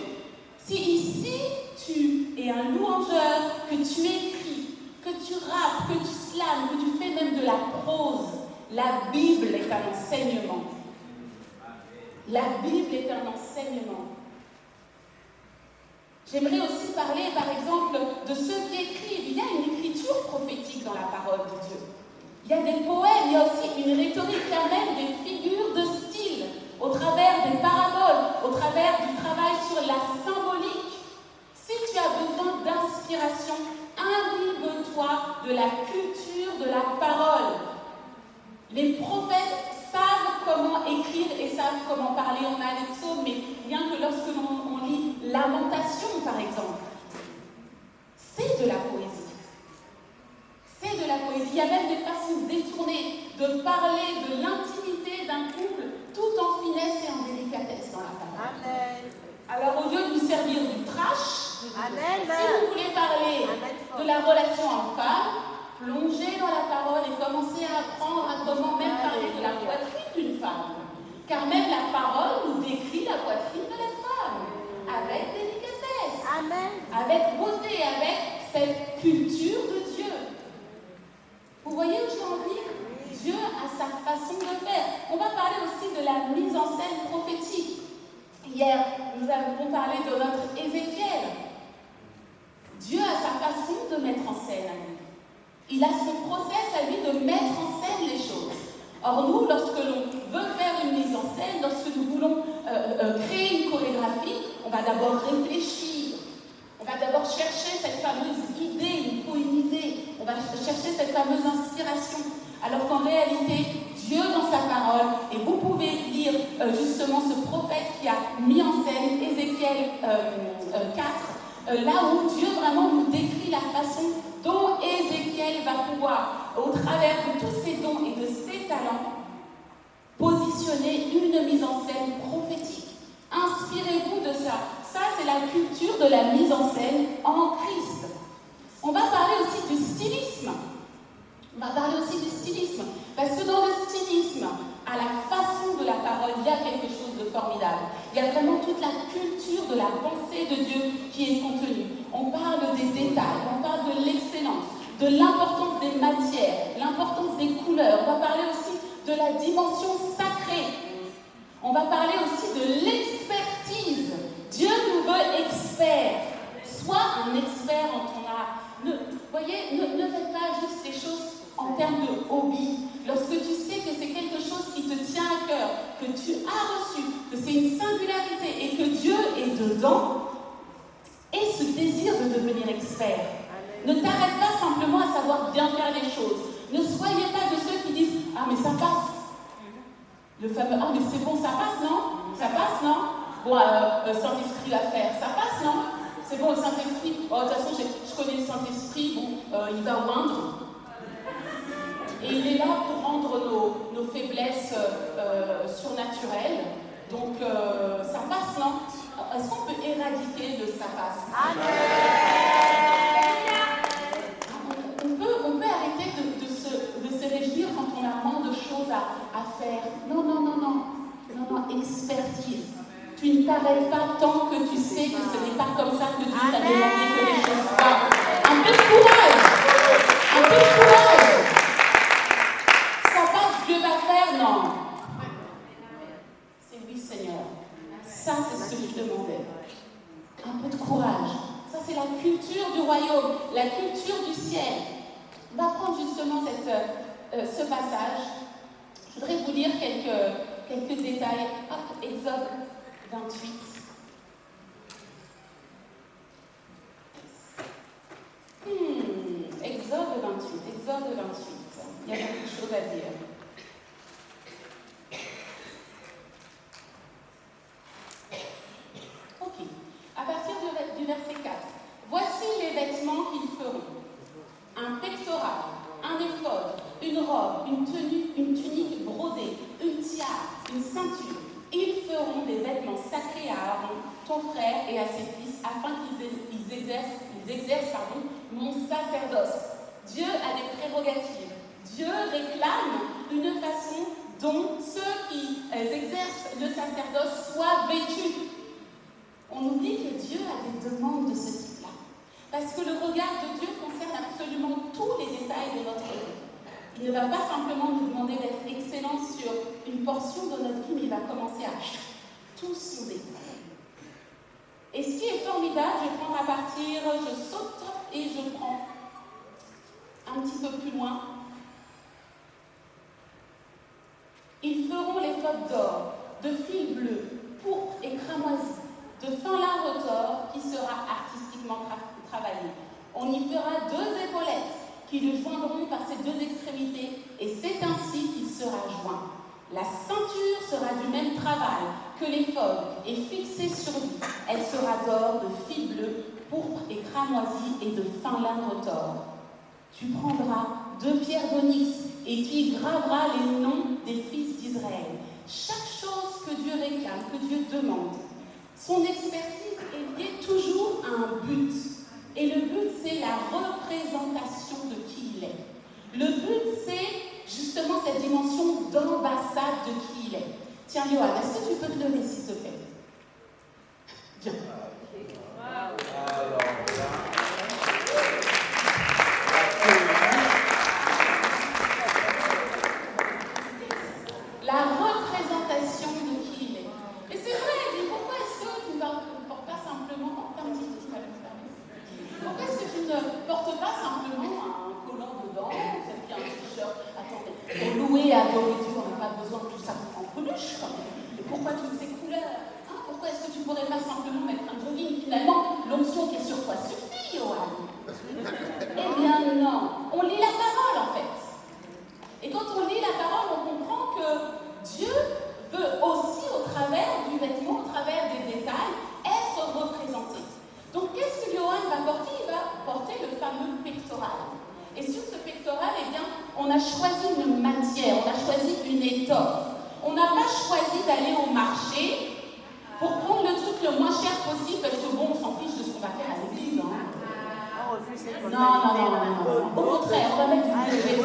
Si ici tu es un louangeur, que tu écris, que tu rappes, que tu slams, que tu fais même de la prose, la Bible est un enseignement. La Bible est un enseignement. J'aimerais aussi parler, par exemple, de ceux qui écrivent. Il y a une écriture prophétique dans la parole de Dieu. Il y a des poèmes, il y a aussi une rhétorique, il y a même des figures de style, au travers des paraboles, au travers du travail sur la symbolique. Si tu as besoin d'inspiration, imbibe-toi de la culture de la parole. Les prophètes savent comment écrire et savent comment parler. On a les psaumes, mais rien que lorsque l'on lit Lamentation, par exemple, c'est de la poésie. C'est de la poésie. Il y a même des façons détournées de parler de l'intimité d'un couple tout en finesse et en délicatesse dans la parole. Amen. Alors au lieu de nous servir du trash, Amen. si vous voulez parler de la relation homme-femme, plongez dans la parole et commencez à apprendre à comment même parler de la poitrine d'une femme. Car même la parole nous décrit la poitrine de la femme, avec délicatesse, Amen. avec beauté, avec cette culture de Dieu. Vous voyez où je veux en venir? Dieu a sa façon de faire. On va parler aussi de la mise en scène prophétique. Hier, nous avons parlé de notre Ézéchiel. Dieu a sa façon de mettre en scène à lui. Il a son process à lui de mettre en scène les choses. Or nous, lorsque l'on veut faire une mise en scène, lorsque nous voulons créer une chorégraphie, on va d'abord réfléchir. On va d'abord chercher cette fameuse idée, il faut une idée. On va chercher cette fameuse inspiration. Alors qu'en réalité, Dieu dans sa parole, et vous pouvez lire justement ce prophète qui a mis en scène Ézéchiel 4, là où Dieu vraiment nous décrit la façon dont Ézéchiel va pouvoir, au travers de tous ses dons et de ses talents, positionner une mise en scène prophétique. Inspirez-vous de ça. Ça, c'est la culture de la mise en scène en Christ. On va parler aussi du stylisme. Parce que dans le stylisme, à la façon de la parole, il y a quelque chose de formidable. Il y a vraiment toute la culture de la pensée de Dieu qui est contenue. On parle des détails, on parle de l'excellence, de l'importance des matières, sens des couleurs. On va parler aussi de la dimension sacrée. On va parler aussi de l'expertise. Dieu nous veut experts. Sois un expert en ton art. Voyez, ne faites pas juste les choses en termes de hobby. Lorsque tu sais que c'est quelque chose qui te tient à cœur, que tu as reçu, que c'est une singularité et que Dieu est dedans, et ce désir de devenir expert. Ne t'arrête pas simplement à savoir bien faire les choses. Ne soyez pas de ceux qui disent « Ah, mais ça passe ». Le fameux « Ah, mais c'est bon, ça passe, non ? Ça passe, non ? Bon, le Saint-Esprit va faire. Ça passe, non ? C'est bon, le Saint-Esprit. Oh, de toute façon, je connais le Saint-Esprit. Bon, il va oindre. Et il est là pour rendre nos faiblesses surnaturelles. Donc, ça passe, non ? Est-ce qu'on peut éradiquer le ça passe ? On peut arrêter de se réjouir quand on a moins de choses à faire. Non, expertise. Tu ne t'arrêtes pas tant que tu sais que ce n'est pas comme ça que Dieu t'a demandé que les choses soient. Un peu de courage. Un peu de courage. Ça passe, Dieu va faire, non. C'est oui, Seigneur. Ça, c'est ce que je demandais. Un peu de courage. Ça, c'est la culture du royaume, la culture du ciel. On va prendre justement ce passage. Je voudrais vous lire quelques détails. Hop, Exode 28. Exode 28. Il y a beaucoup de choses à dire. Ok. À partir du verset 4. Voici les vêtements qu'ils feront. Un pectoral, un éphod, une robe, une tunique brodée, une tiare, une ceinture. Ils feront des vêtements sacrés à Aaron, ton frère, et à ses fils, afin qu'ils exercent mon sacerdoce. Dieu a des prérogatives. Dieu réclame une façon dont ceux qui exercent le sacerdoce soient vêtus. On oublie que Dieu a des demandes de ce type-là. Parce que le regard de Dieu concerne absolument tous les détails de notre vie. Il ne va pas simplement nous demander d'être excellents sur une portion de notre vie, mais il va commencer à tout sonder. Et ce qui est formidable, je prends à partir, je saute et je prends un petit peu plus loin. Ils feront les l'éphod d'or, de fil bleu, pourpre et cramoisi, de fin lin retors qui sera artistiquement travaillé. On y fera 2 épaulettes qui le joindront par ses 2 extrémités, et c'est ainsi qu'il sera joint. La ceinture sera du même travail que l'éphod et fixée sur lui. Elle sera d'or, de fil bleu, pourpre et cramoisi et de fin lin retors. Tu prendras 2 pierres d'onyx et tu y graveras les noms des fils d'Israël. Chaque chose que Dieu réclame, que Dieu demande, son expertise est liée toujours à un but. Et le but, c'est la représentation de qui il est. Le but, c'est justement cette dimension d'ambassade de qui il est. Tiens, Johan, est-ce que tu peux te lever, s'il te plaît? Viens. La représentation de qui il est. Et c'est vrai, il dit, pourquoi est-ce que tu ne portes pas simplement... Pourquoi est-ce que tu ne portes pas simplement un collant dedans, peut-être un t-shirt? Attendez, pour louer et adorer Dieu, on n'a pas besoin de tout ça en peluche. Et pourquoi toutes ces couleurs? Pourquoi est-ce que tu ne pourrais pas simplement mettre un jogging? Finalement, l'onction qui est sur toi suffit, Johan. Eh bien non, on lit la parole en fait. Et quand on lit la parole, on comprend que Dieu veut aussi, au travers du vêtement, au travers des détails, être représenté. Donc qu'est-ce que Johan va porter? Il va porter le fameux pectoral. Et sur ce pectoral, eh bien, on a choisi une matière, on a choisi une étoffe. On n'a pas choisi d'aller au marché pour prendre le truc le moins cher possible, parce que bon, on s'en fiche de ce qu'on va faire à l'église. Hein. Non. Au contraire, on va mettre du budget.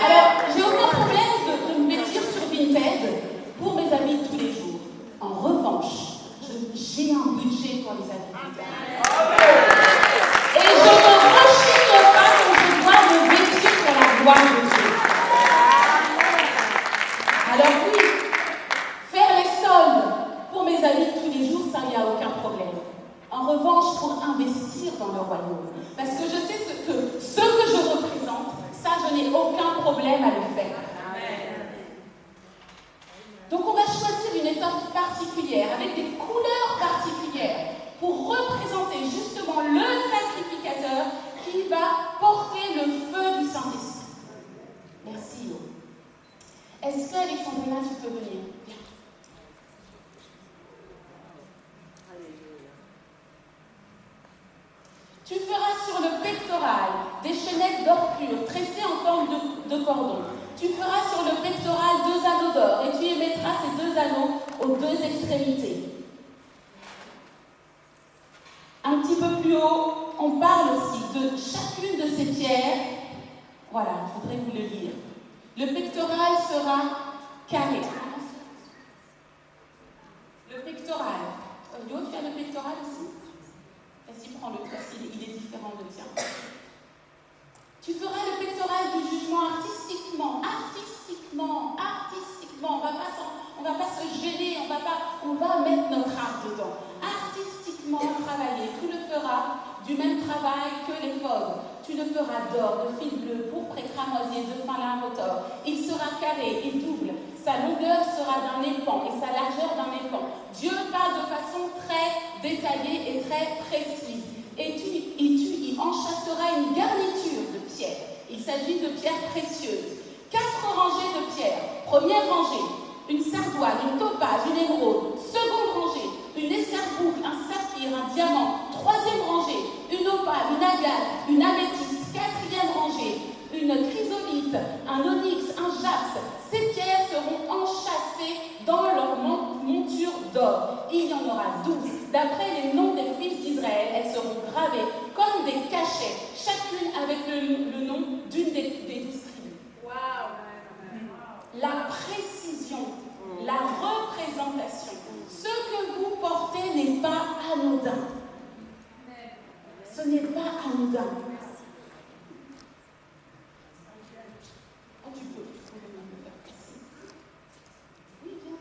Alors, j'ai aucun problème de me vêtir sur Vinted pour mes amis de tous les jours. En revanche, j'ai un budget pour les amis Vinted. Et je ne rechigne pas quand je dois me vêtir pour la gloire de Dieu. aucun problème à le faire. Donc on va choisir une étoffe particulière, avec des couleurs particulières, pour représenter justement le sacrificateur qui va porter le feu du Saint-Esprit. Merci, Yo. Est-ce que, Alexandrina, tu peux venir? Viens. Tu feras sur le pectoral des chaînettes d'or pur, tressées en forme de cordon. Tu feras sur le pectoral 2 anneaux d'or, et tu y mettras ces 2 anneaux aux 2 extrémités. Un petit peu plus haut, on parle aussi de chacune de ces pierres. Voilà, je voudrais vous le lire. Le pectoral sera carré. Le pectoral. Yo, tu as le pectoral aussi? Vas-y, prends-le, parce qu'il est différent de tien. Tu feras le pectoral du jugement artistiquement. On va pas se gêner, on va mettre notre art dedans. Artistiquement travaillé. Tu le feras du même travail que l'éphod. Tu le feras d'or, de fil bleu, pourpre et cramoisi, de fin lin retors. Il sera carré et double. Sa longueur sera d'un épan et sa largeur d'un épan. Dieu parle de façon très détaillée et très précise. Et tu y enchâsseras une garniture de pierres. Il s'agit de pierres précieuses. 4 rangées de pierres. Première rangée, une sardoine, une topaze, une émeraude. Seconde rangée, une escarboucle, un saphir, un diamant. Troisième rangée, une opale, une agate, une améthyste. Quatrième rangée, une chrysolite, un onyx, un jaspis. Ces pierres seront enchâssées dans leur monture d'or. Il y en aura 12. D'après les noms des fils d'Israël, elles seront gravées comme des cachets, chacune avec le nom d'une des 12 tribus. La précision, la représentation. Ce que vous portez n'est pas anodin. Ce n'est pas anodin. Oh, tu peux me faire passer. Oui, viens.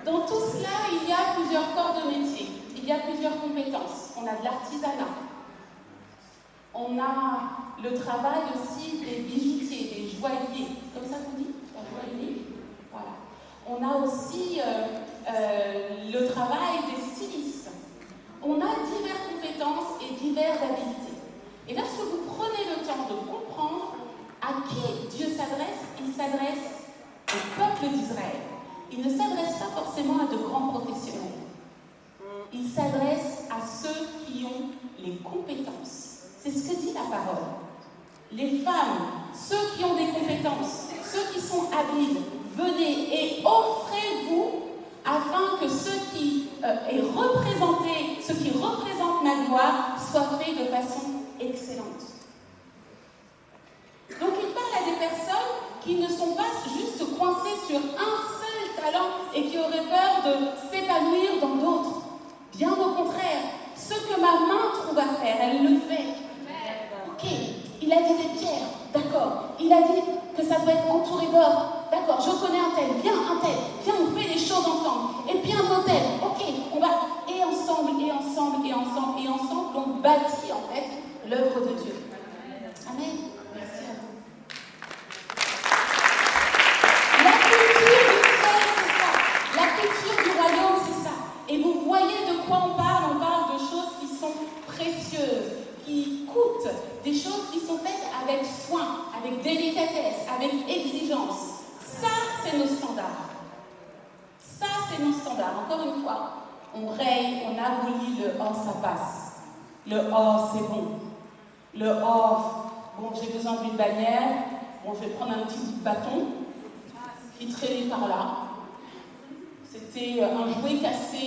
Dans tout cela, il y a plusieurs corps de métier, il y a plusieurs compétences. On a de l'artisanat, on a le travail aussi des bijoutiers, des joailliers, comme ça qu'on dit, la joaillerie. Voilà. On a aussi le travail des stylistes. On a diverses compétences et diverses habiletés. Et lorsque vous prenez le temps de comprendre à qui Dieu s'adresse, il s'adresse au peuple d'Israël. Il ne s'adresse pas forcément à de grands professionnels. Il s'adresse à ceux qui ont les compétences. C'est ce que dit la parole. Les femmes, ceux qui ont des compétences, ceux qui sont habiles, venez et offrez-vous afin que ce qui est représenté, ce qui représente ma gloire, soit fait de façon excellente. Donc il parle à des personnes qui ne sont pas juste coincées sur un seul talent et qui auraient peur de s'épanouir dans d'autres. Bien au contraire, ce que ma main trouve à faire, elle le fait. Ok, il a dit des pierres, d'accord. Il a dit que ça doit être entouré d'or, d'accord. Je connais un tel, viens, on fait les choses ensemble. Et puis un autel, ok, on va, et ensemble, on bâtit en fait l'œuvre de Dieu. Amen. Merci à vous. La culture du ciel, c'est ça. La culture du royaume, c'est ça. Et vous voyez de quoi on parle? On parle de choses qui sont précieuses, qui coûtent, des choses qui sont faites avec soin, avec délicatesse, avec exigence. Ça, c'est nos standards. Ça, c'est nos standards. Encore une fois, on raye, on abolit le « oh, ça passe ». Le « oh, c'est bon ». Le « oh, bon, j'ai besoin d'une bannière. Bon, je vais prendre un petit bout de bâton qui traînait par là. C'était un jouet cassé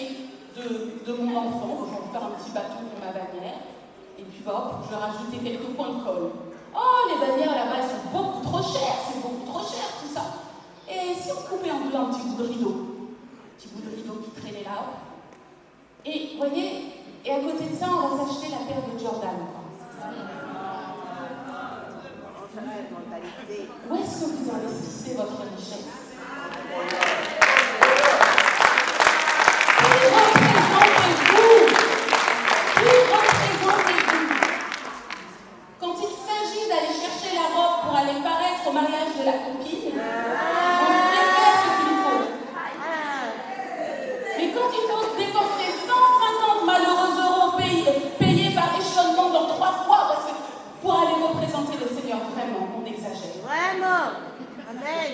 de mon enfant. Je vais faire un petit bâton pour ma bannière. Et puis, hop, je vais rajouter quelques points de colle. Oh, les bannières là-bas, elles sont beaucoup trop chères. C'est beaucoup trop cher, tout ça. Et si on coupait en deux un petit bout de rideau? Un petit bout de rideau qui traînait là. Et, vous voyez, Et à côté de ça, on va s'acheter la paire de Jordan. Où est-ce que vous investissez votre richesse? Qui représentez-vous? Quand il s'agit d'aller chercher la robe pour aller paraître au mariage de la copine, on sait faire ce qu'il faut. Mais quand il faut dépenser 150 malheureux euros payés par échelonnement dans 3 fois, parce que pour aller représenter le Seigneur, vraiment, on exagère. Vraiment. Amen.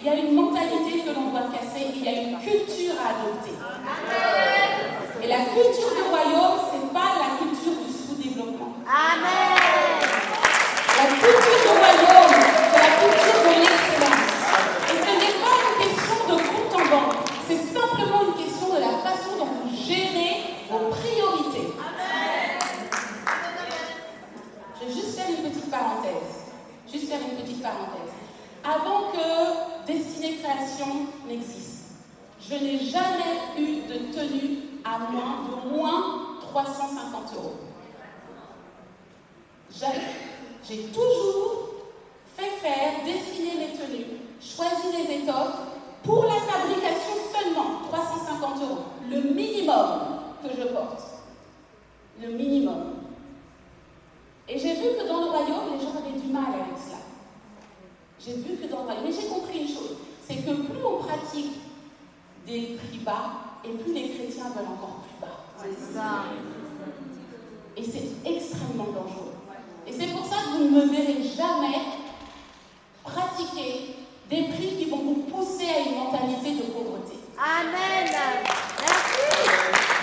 Il y a une mentalité que l'on doit casser, il y a une culture à adopter. Et la culture du royaume, ce n'est pas la culture du sous-développement. Amen. La culture du royaume, c'est la culture de l'excellence. Et ce n'est pas une question de compte en banque, c'est simplement une question de la façon dont vous gérez vos priorités. Je vais juste faire une petite parenthèse. Avant que Destinée Création n'existe, je n'ai jamais eu de tenue à moins 350 euros. Jamais. J'ai toujours fait faire, dessiner mes tenues, choisi les étoffes pour la fabrication seulement 350 euros. Le minimum que je porte. Le minimum. Et j'ai vu que dans le royaume, les gens avaient du mal avec cela. J'ai vu que dans le royaume, mais j'ai compris une chose, c'est que plus on pratique des prix bas, et plus les chrétiens veulent encore plus bas. C'est ça. Et c'est extrêmement dangereux. Et c'est pour ça que vous ne me verrez jamais pratiquer des prix qui vont vous pousser à une mentalité de pauvreté. Amen. Merci.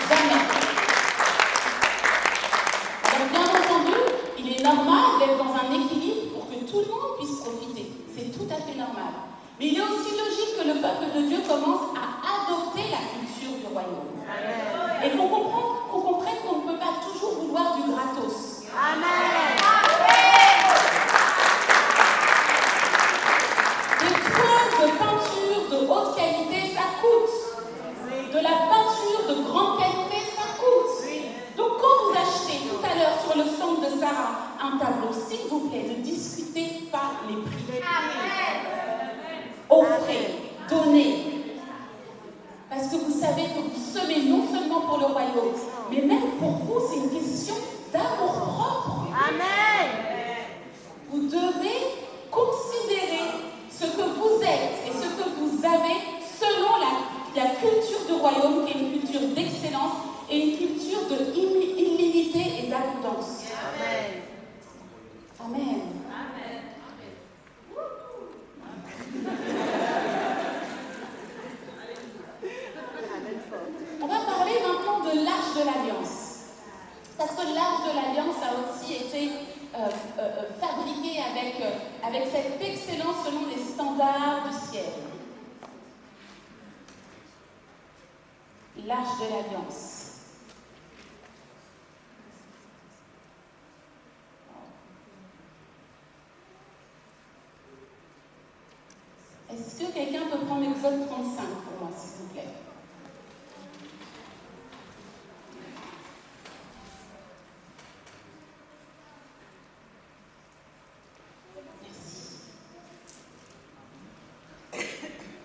Jamais. Donc bien entendu, il est normal d'être dans un équilibre pour que tout le monde puisse profiter. C'est tout à fait normal. Mais il est aussi logique que le peuple de Dieu commence à adopter la culture du royaume. Amen. Et qu'on comprenne qu'on ne peut pas toujours vouloir du gratos. Amen. Des toiles de peinture de haute qualité, ça coûte. De la peinture de grande qualité, ça coûte. Donc quand vous achetez tout à l'heure sur le stand de Sarah un tableau, s'il vous plaît, ne discutez pas les prix. Offrez, donnez. Parce que vous savez que vous semez non seulement pour le royaume, mais même pour vous, c'est une question d'amour propre. Amen. Vous devez considérer ce que vous êtes et ce que vous avez selon la culture du royaume, qui est une culture d'excellence et une culture de illimité et d'abondance. Amen. Amen. On va parler maintenant de l'Arche de l'Alliance. Parce que l'Arche de l'Alliance a aussi été fabriquée avec cette excellence selon les standards du ciel. L'Arche de l'Alliance. Est-ce que quelqu'un peut prendre Exode 35 pour moi, s'il vous plaît?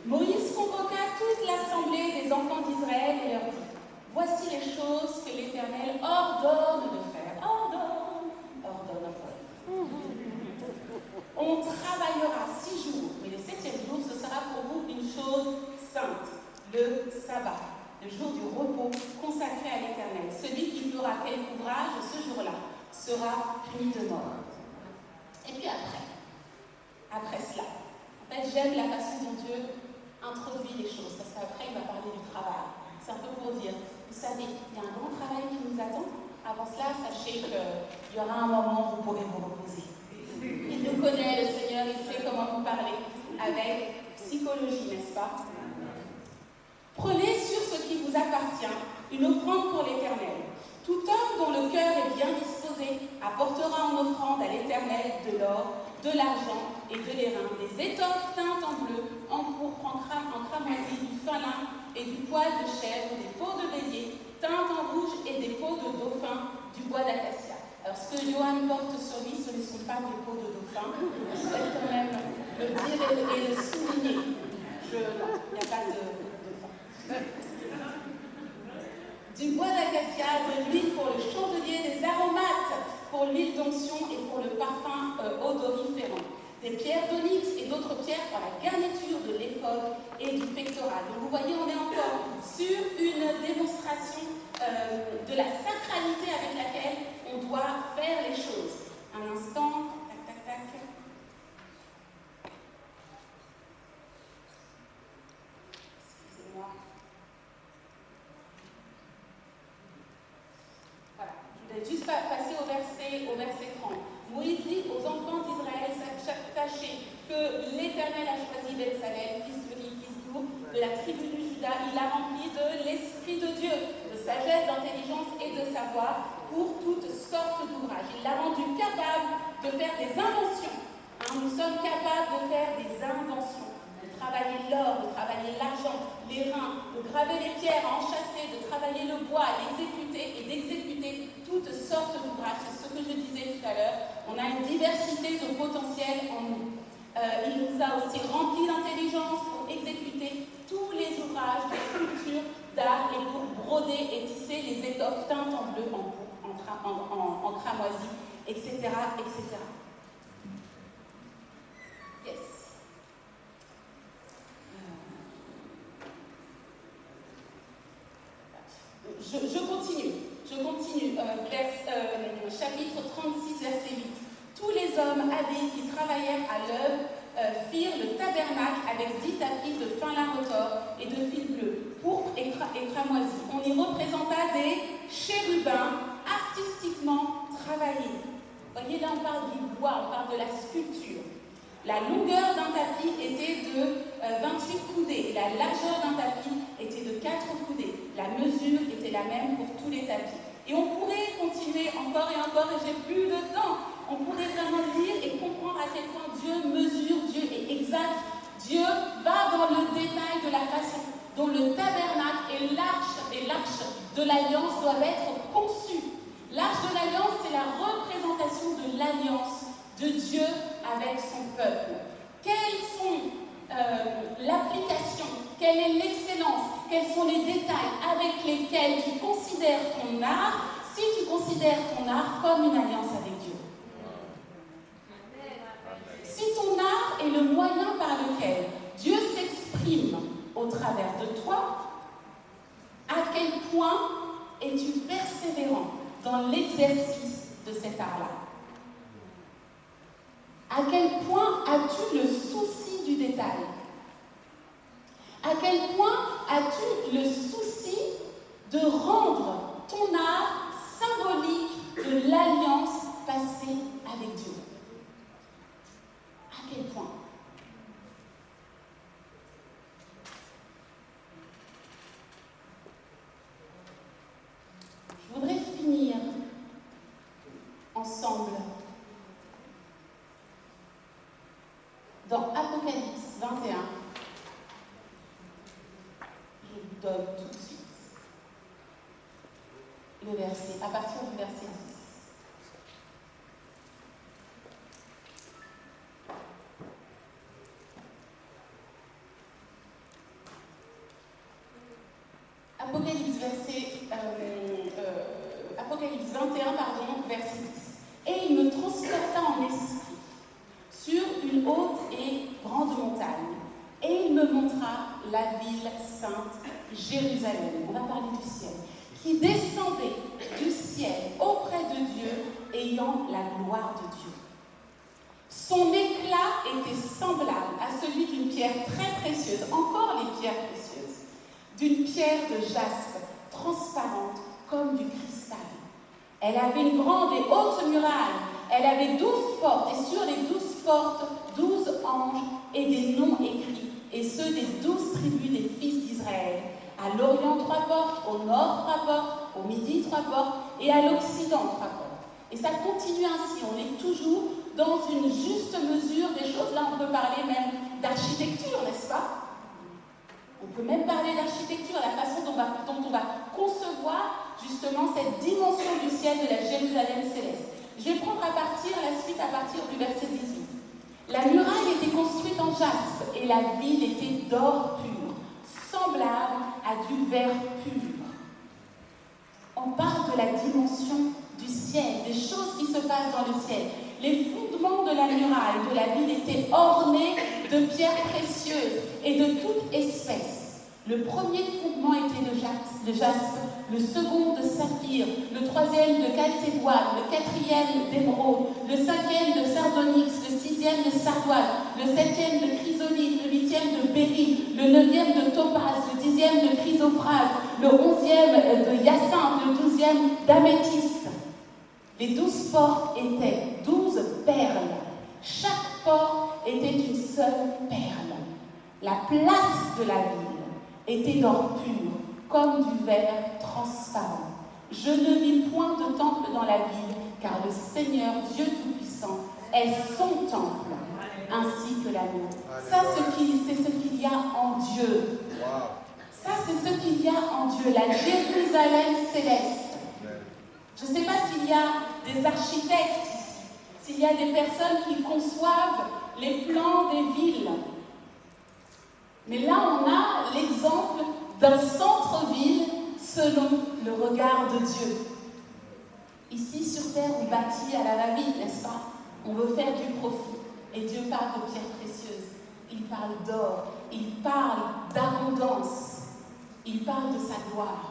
Moïse convoqua toute l'assemblée des enfants d'Israël et leur dit: voici les choses que l'Éternel ordonne de faire. Ordonne. On travaillera 6 jours, mais le 7e jour, ce sera pour vous une chose sainte, le sabbat, le jour du repos consacré à l'Éternel. Celui qui fera quelque ouvrage ce jour-là sera puni de mort. Et puis après cela, en fait, j'aime la façon dont Dieu introduit les choses, parce qu'après, il va parler du travail. C'est un peu pour dire, vous savez, il y a un grand travail qui nous attend. Avant cela, sachez qu'il y aura un moment où vous pourrez vous reposer. Il nous connaît, le Seigneur, il sait comment vous parler avec psychologie, n'est-ce pas? Prenez sur ce qui vous appartient une offrande pour l'Éternel. Tout homme dont le cœur est bien disposé apportera en offrande à l'Éternel de l'or, de l'argent et de l'airain, des étoffes teintes en bleu, en pourpre, en cramoisi, du fin lin et du poil de chèvre, des peaux de bélier teintes en rouge et des peaux de dauphin du bois d'acacia. Alors, ce que Johan porte sur lui, ce ne sont pas des peaux de dauphin. Je souhaite quand même le dire et le souligner. Non, il n'y a pas de dauphin. Du bois d'acacia, de l'huile pour le chandelier, des aromates pour l'huile d'onction et pour le parfum odoriférant. Des pierres d'onyx et d'autres pierres pour la garniture de l'éphod et du pectoral. Donc vous voyez, on est encore sur une démonstration de la sacralité avec laquelle on doit faire les choses. Un instant, tac, tac, tac. Excusez-moi. Voilà, je voulais juste passer au verset 30. Moïse dit aux enfants d'Israël, sachez que l'Éternel a choisi Betsalel, fils d'Uri, fils d'Ur, de la tribu de Juda. Il l'a rempli de l'Esprit de Dieu, de sagesse, d'intelligence et de savoir pour toutes sortes d'ouvrages. Il l'a rendu capable de faire des inventions. Nous sommes capables de faire des inventions, de travailler l'or, de travailler l'argent, les reins, de graver les pierres, enchâsser, de travailler le bois, d'exécuter et d'exécuter toutes sortes d'ouvrages. C'est ce que je disais tout à l'heure. On a une diversité de potentiel en nous. Il nous a aussi remplis d'intelligence pour exécuter tous les ouvrages de sculpture, d'art et pour broder et tisser les étoffes teintes en bleu, en cramoisi, etc., etc. Yes. Je continue. Chapitre 36, verset 8. Tous les hommes habiles qui travaillèrent à l'œuvre firent le tabernacle avec 10 tapis de fin lin retors et de fil bleu, pourpre et cramoisi. On y représenta des chérubins artistiquement travaillés. Vous voyez, là on parle du bois, on parle de la sculpture. La longueur d'un tapis était de 28 coudées et la largeur d'un tapis était de 4 coudées. La mesure était la même pour tous les tapis. Et on pourrait continuer encore et encore, et j'ai plus de temps. On pourrait vraiment lire et comprendre à quel point Dieu mesure, Dieu est exact. Dieu va dans le détail de la façon dont le tabernacle et l'arche de l'alliance doivent être conçus. L'arche de l'alliance, c'est la représentation de l'alliance de Dieu avec son peuple. Quelles sont l'application, quelle est l'excellence, quels sont les détails avec lesquels tu considères ton art, si tu considères ton art comme une alliance avec Dieu. Si ton art est le moyen par lequel Dieu s'exprime au travers de toi, à quel point es-tu persévérant dans l'exercice de cet art-là? À quel point as-tu le souci du détail? À quel point as-tu le souci de rendre ton art symbolique de l'alliance passée avec Dieu? À quel point? Je voudrais finir ensemble dans Apocalypse 21. Je vous donne tout de suite le verset, à partir du verset 10. Apocalypse 21, verset 10. Et il me transporta en esprit sur une haute et grande montagne. Et il me montra la ville sainte, Jérusalem, on va parler du ciel, qui descendait du ciel auprès de Dieu, ayant la gloire de Dieu. Son éclat était semblable à celui d'une pierre très précieuse, encore les pierres précieuses, d'une pierre de jaspe, transparente comme du cristal. Elle avait une grande et haute muraille. Elle avait 12 portes, et sur les 12 portes, 12 anges et des noms écrits, et ceux des 12 tribus des fils d'Israël. À l'Orient, 3 portes, au Nord, 3 portes, au Midi, 3 portes, et à l'Occident, 3 portes. Et ça continue ainsi, on est toujours dans une juste mesure des choses. Là, on peut parler même d'architecture, n'est-ce pas? On peut même parler d'architecture, la façon dont on va concevoir justement cette dimension du ciel de la Jérusalem céleste. Je vais prendre la suite à partir du verset 18. La muraille était construite en jaspe et la ville était d'or pur, semblable à du verre pur. On parle de la dimension du ciel, des choses qui se passent dans le ciel. Les fondements de la muraille de la ville étaient ornés de pierres précieuses et de toute espèce. Le premier fondement était de jaspe, le second de saphir, le troisième de calcédoine, le quatrième d'émeraude, le cinquième de sardonyx, le sixième de sardoine, le septième de chrysolite, le huitième de béryl, le neuvième de topaz, le dixième de chrysoprase, le onzième de hyacinthe, le douzième d'améthyste. Les 12 portes étaient 12 perles. Chaque porte était une seule perle. La place de la ville était d'or pur, comme du verre transparent. Je ne vis point de temple dans la ville, car le Seigneur, Dieu Tout-Puissant, est son temple, ainsi que la nôtre. Ça, c'est ce qu'il y a en Dieu. Ça, c'est ce qu'il y a en Dieu, la Jérusalem céleste. Je ne sais pas s'il y a des architectes ici, s'il y a des personnes qui conçoivent les plans des villes. Mais là, on a l'exemple d'un centre-ville selon le regard de Dieu. Ici, sur terre, on bâtit à la va-vite, n'est-ce pas? On veut faire du profit. Et Dieu parle de pierres précieuses. Il parle d'or. Il parle d'abondance. Il parle de sa gloire.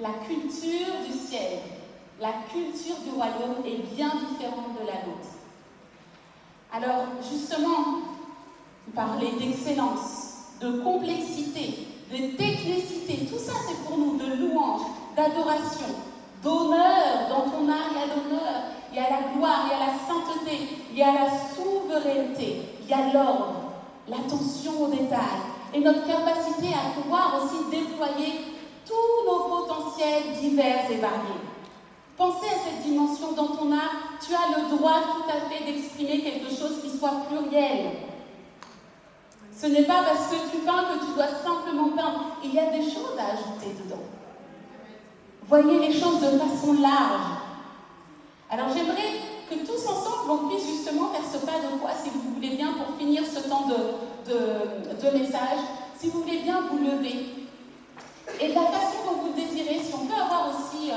La culture du ciel, la culture du royaume est bien différente de la nôtre. Alors, justement, parler d'excellence, de complexité, de technicité, tout ça c'est pour nous, de louange, d'adoration, d'honneur. Dans ton art, il y a l'honneur, il y a la gloire, il y a la sainteté, il y a la souveraineté, il y a l'ordre, l'attention aux détails et notre capacité à pouvoir aussi déployer tous nos potentiels divers et variés. Pensez à cette dimension dans ton art, tu as le droit tout à fait d'exprimer quelque chose qui soit pluriel. Ce n'est pas parce que tu peins que tu dois simplement peindre. Il y a des choses à ajouter dedans. Voyez les choses de façon large. Alors j'aimerais que tous ensemble on puisse justement faire ce pas de foi, si vous voulez bien, pour finir ce temps de message. Si vous voulez bien vous lever. Et de la façon dont vous le désirez, si on peut avoir aussi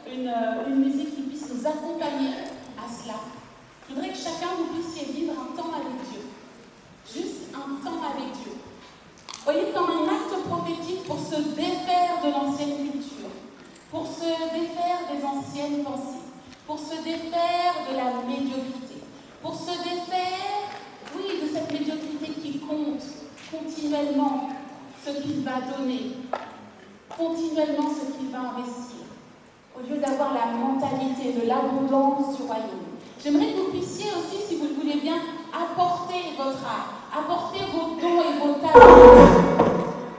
une musique qui puisse nous accompagner à cela, je voudrais que chacun vous puissiez vivre un temps avec Dieu. Juste un temps avec Dieu. Voyez, comme un acte prophétique pour se défaire de l'ancienne culture, pour se défaire des anciennes pensées, pour se défaire de la médiocrité, pour se défaire, oui, de cette médiocrité qui compte continuellement ce qu'il va donner, continuellement ce qu'il va investir, au lieu d'avoir la mentalité de l'abondance du royaume. J'aimerais que vous puissiez aussi, si vous le voulez bien, apporter votre art, apporter vos dons et vos talents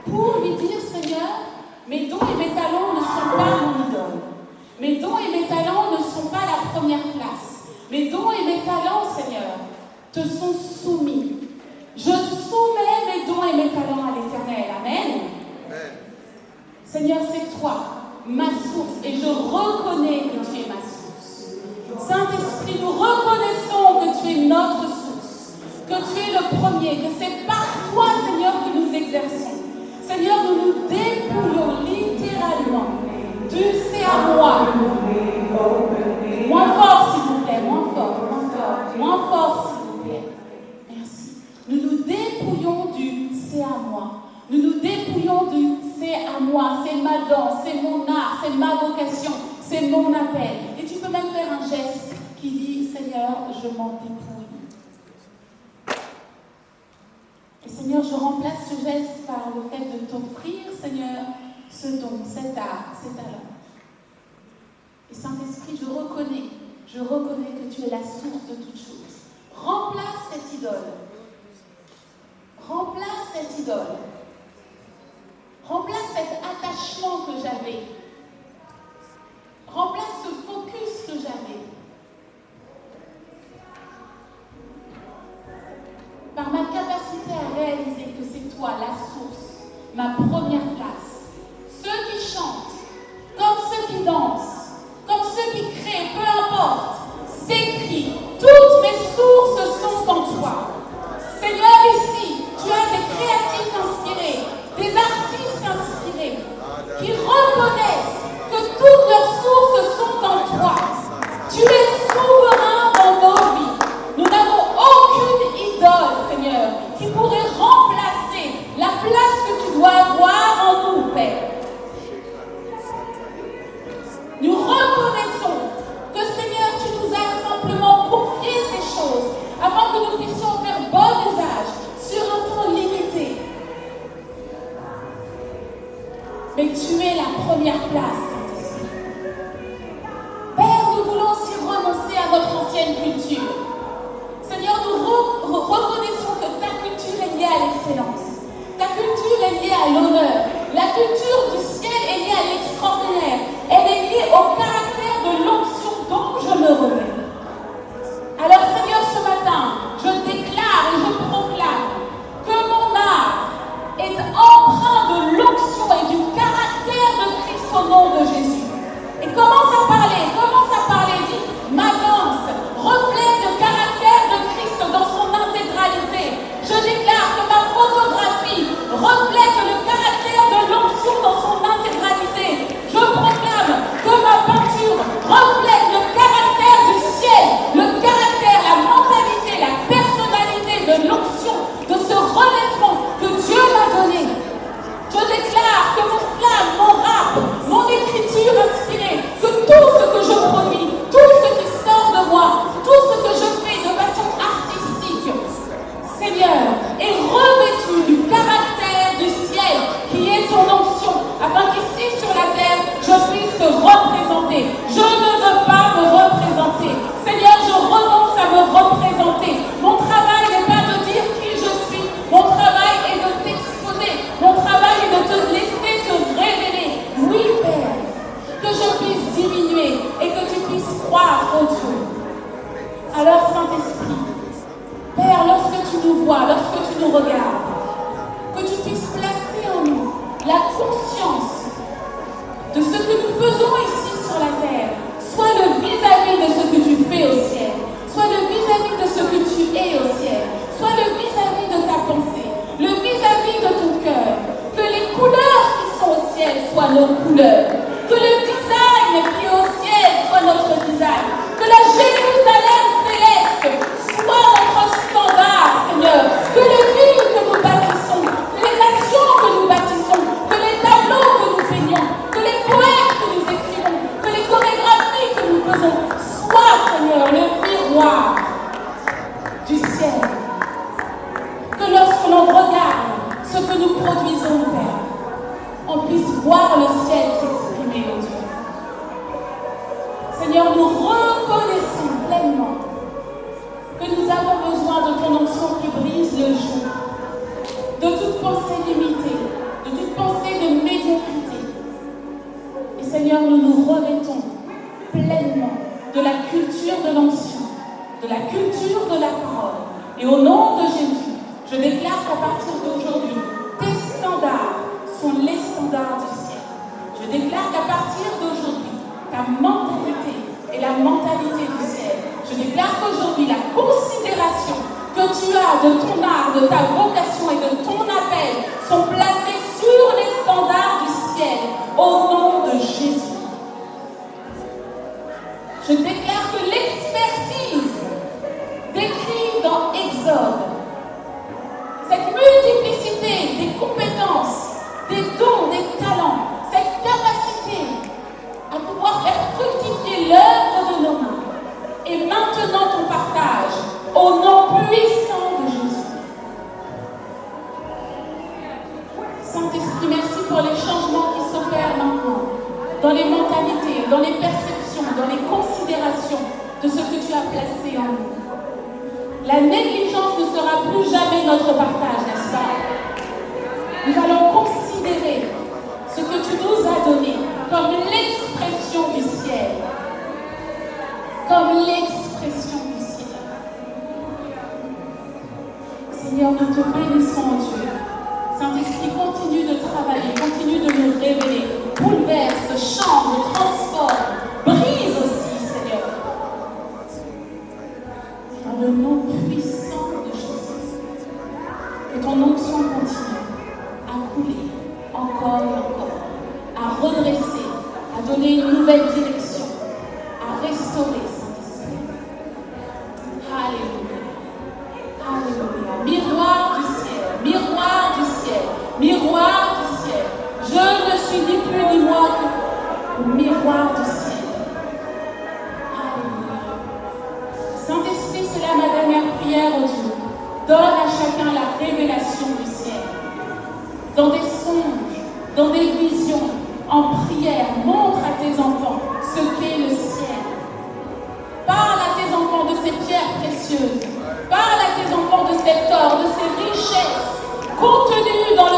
pour lui dire, Seigneur, mes dons et mes talents ne sont pas mon idole. Mes dons et mes talents ne sont pas la première place. Mes dons et mes talents, Seigneur, te sont soumis. Je soumets mes dons et mes talents à l'Éternel. Amen. Seigneur, c'est toi, ma source, et je reconnais que tu es ma source. Saint-Esprit, nous reconnaissons que tu es notre source, que tu es le premier, que c'est par toi, Seigneur, que nous exerçons. Seigneur, nous nous dépouillons littéralement du c'est à moi. Moins fort, s'il vous plaît, moins fort, s'il vous plaît. Merci. Nous nous dépouillons du c'est à moi. Nous nous dépouillons du c'est à moi, c'est ma danse, c'est mon art, c'est ma vocation, c'est mon appel. Et tu peux même faire un geste qui dit, Seigneur, je m'en dépouille. Et Seigneur, je remplace ce geste par le fait de t'offrir, Seigneur, ce don, cet art, cet talent. Et Saint-Esprit, je reconnais que tu es la source de toutes choses. Remplace cette idole. Remplace cette idole. Remplace cet attachement que j'avais. Remplace ce focus que j'avais. Par ma capacité à réaliser que c'est ma première place. Ceux qui chantent, comme ceux qui dansent, comme ceux qui créent, peu importe, s'écrit, toutes mes sources sont en toi. Seigneur, ici, tu as des créatifs inspirés, des artistes inspirés, qui reconnaissent que toutes leurs sources sont en toi. Tu es souverain dans nos vies. Nous n'avons aucune idole, Seigneur, qui pourrait remplacer la place que tu dois avoir en nous, Père. Nous reconnaissons que, Seigneur, tu nous as simplement confié ces choses afin que nous puissions faire bon usage sur un temps limité. Mais tu es la première place, Saint-Esprit. Père, nous voulons aussi renoncer à notre ancienne culture. Seigneur, nous reconnaissons que ta culture est liée à l'excellence. Ta culture est liée à l'honneur. La culture du ciel est liée à l'extraordinaire. Elle est liée au caractère de l'onction dont je me revêt. Alors, Seigneur, ce matin, je déclare et je proclame que mon art est empreint de l'onction et du caractère de Christ au nom de Jésus. Et commence à parler, dit, ma danse reflète le caractère de Christ dans son intégralité. Je déclare que ma photographie reflète le caractère de l'onction dans son intégralité. Je proclame que ma peinture reflète le caractère du ciel, le caractère, la mentalité, la personnalité de l'onction, de ce revêtement que Dieu m'a donné. Je déclare que mon slam, mon rap, mon écriture inspirée, que tout ce que je produis, tout ce qui sort de moi, tout ce que je fais de façon artistique, Seigneur, est revêtu du caractère du ciel qui est ton onction, afin qu'ici sur la terre, je puisse te représenter. Je ne veux pas me représenter. Seigneur, je renonce à me représenter. Mon travail n'est pas de dire qui je suis. Mon travail est de t'exposer. Mon travail est de te laisser te révéler. Oui, Père, que je puisse diminuer et que tu puisses croire au Dieu. Alors, Saint-Esprit, Père, lorsque tu nous vois, lorsque tu nous regardes, que tu puisses placer en nous la conscience de ce que nous faisons ici sur la terre, soit le vis-à-vis de ce que tu fais au ciel, soit le vis-à-vis de ce que tu es au ciel, soit le vis-à-vis de ta pensée, le vis-à-vis de ton cœur, que les couleurs qui sont au ciel soient nos couleurs, que le design qui est au ciel soit notre design, que la Jérusalem céleste soit notre standard, Seigneur, que les villes que nous bâtissons, que les nations que nous bâtissons, que les tableaux que nous peignons, que les poèmes que nous écrivons, que les chorégraphies que nous faisons soient, Seigneur, le miroir du ciel. Que lorsque l'on regarde ce que nous produisons, Père, on puisse voir le ciel s'exprimer, ô Dieu. Seigneur, nous reconnaissons pleinement que nous avons besoin de ton onction qui brise le joug, de toute pensée limitée, de toute pensée de médiocrité. Et Seigneur, nous nous revêtons pleinement de la culture de l'onction, de la culture de la parole. Et au nom de Jésus, je déclare qu'à partir d'aujourd'hui, tes standards sont les standards du ciel. Je déclare qu'à partir d'aujourd'hui, ta mentalité est la mentalité du ciel. Je déclare qu'aujourd'hui, la considération que tu as de ton art, de ta vocation et de ton appel sont placées sur les standards du ciel au nom de Jésus. Je déclare que l'expertise décrite dans Exode, cette multiplicité des compétences, des dons, des talents, cette capacité à pouvoir faire fructifier l'œuvre de nos mains, et maintenant ton partage au nom puissant de Jésus. Saint-Esprit, merci pour les changements qui s'opèrent maintenant dans les mentalités, dans les perceptions, dans les considérations de ce que tu as placé en nous. La négligence ne sera plus jamais notre partage, n'est-ce pas? Nous allons considérer ce que tu nous as donné comme l'expression du ciel. Comme l'expression du ciel. Seigneur, nous te bénissons, Dieu. Saint-Esprit, continue de travailler travailler, continue de nous révéler, bouleverse, change, transforme, brise aussi, Seigneur. Dans le nom puissant de Jésus, que ton onction continue à couler encore et encore, à redresser, à donner une nouvelle direction, à restaurer, Saint-Esprit. Alléluia. Alléluia. Miroir du ciel, miroir du ciel, miroir du ciel. Je ne suis ni plus ni moins que le miroir du ciel. Alléluia. Saint-Esprit, c'est là ma dernière prière, oh Dieu. Donne à chacun la révélation du ciel. Dans des songes, dans des visions, en prière, montre à tes enfants ce qu'est le ciel. Parle à tes enfants de ces pierres précieuses. Parle à tes enfants de cet or, de ces richesses contenues dans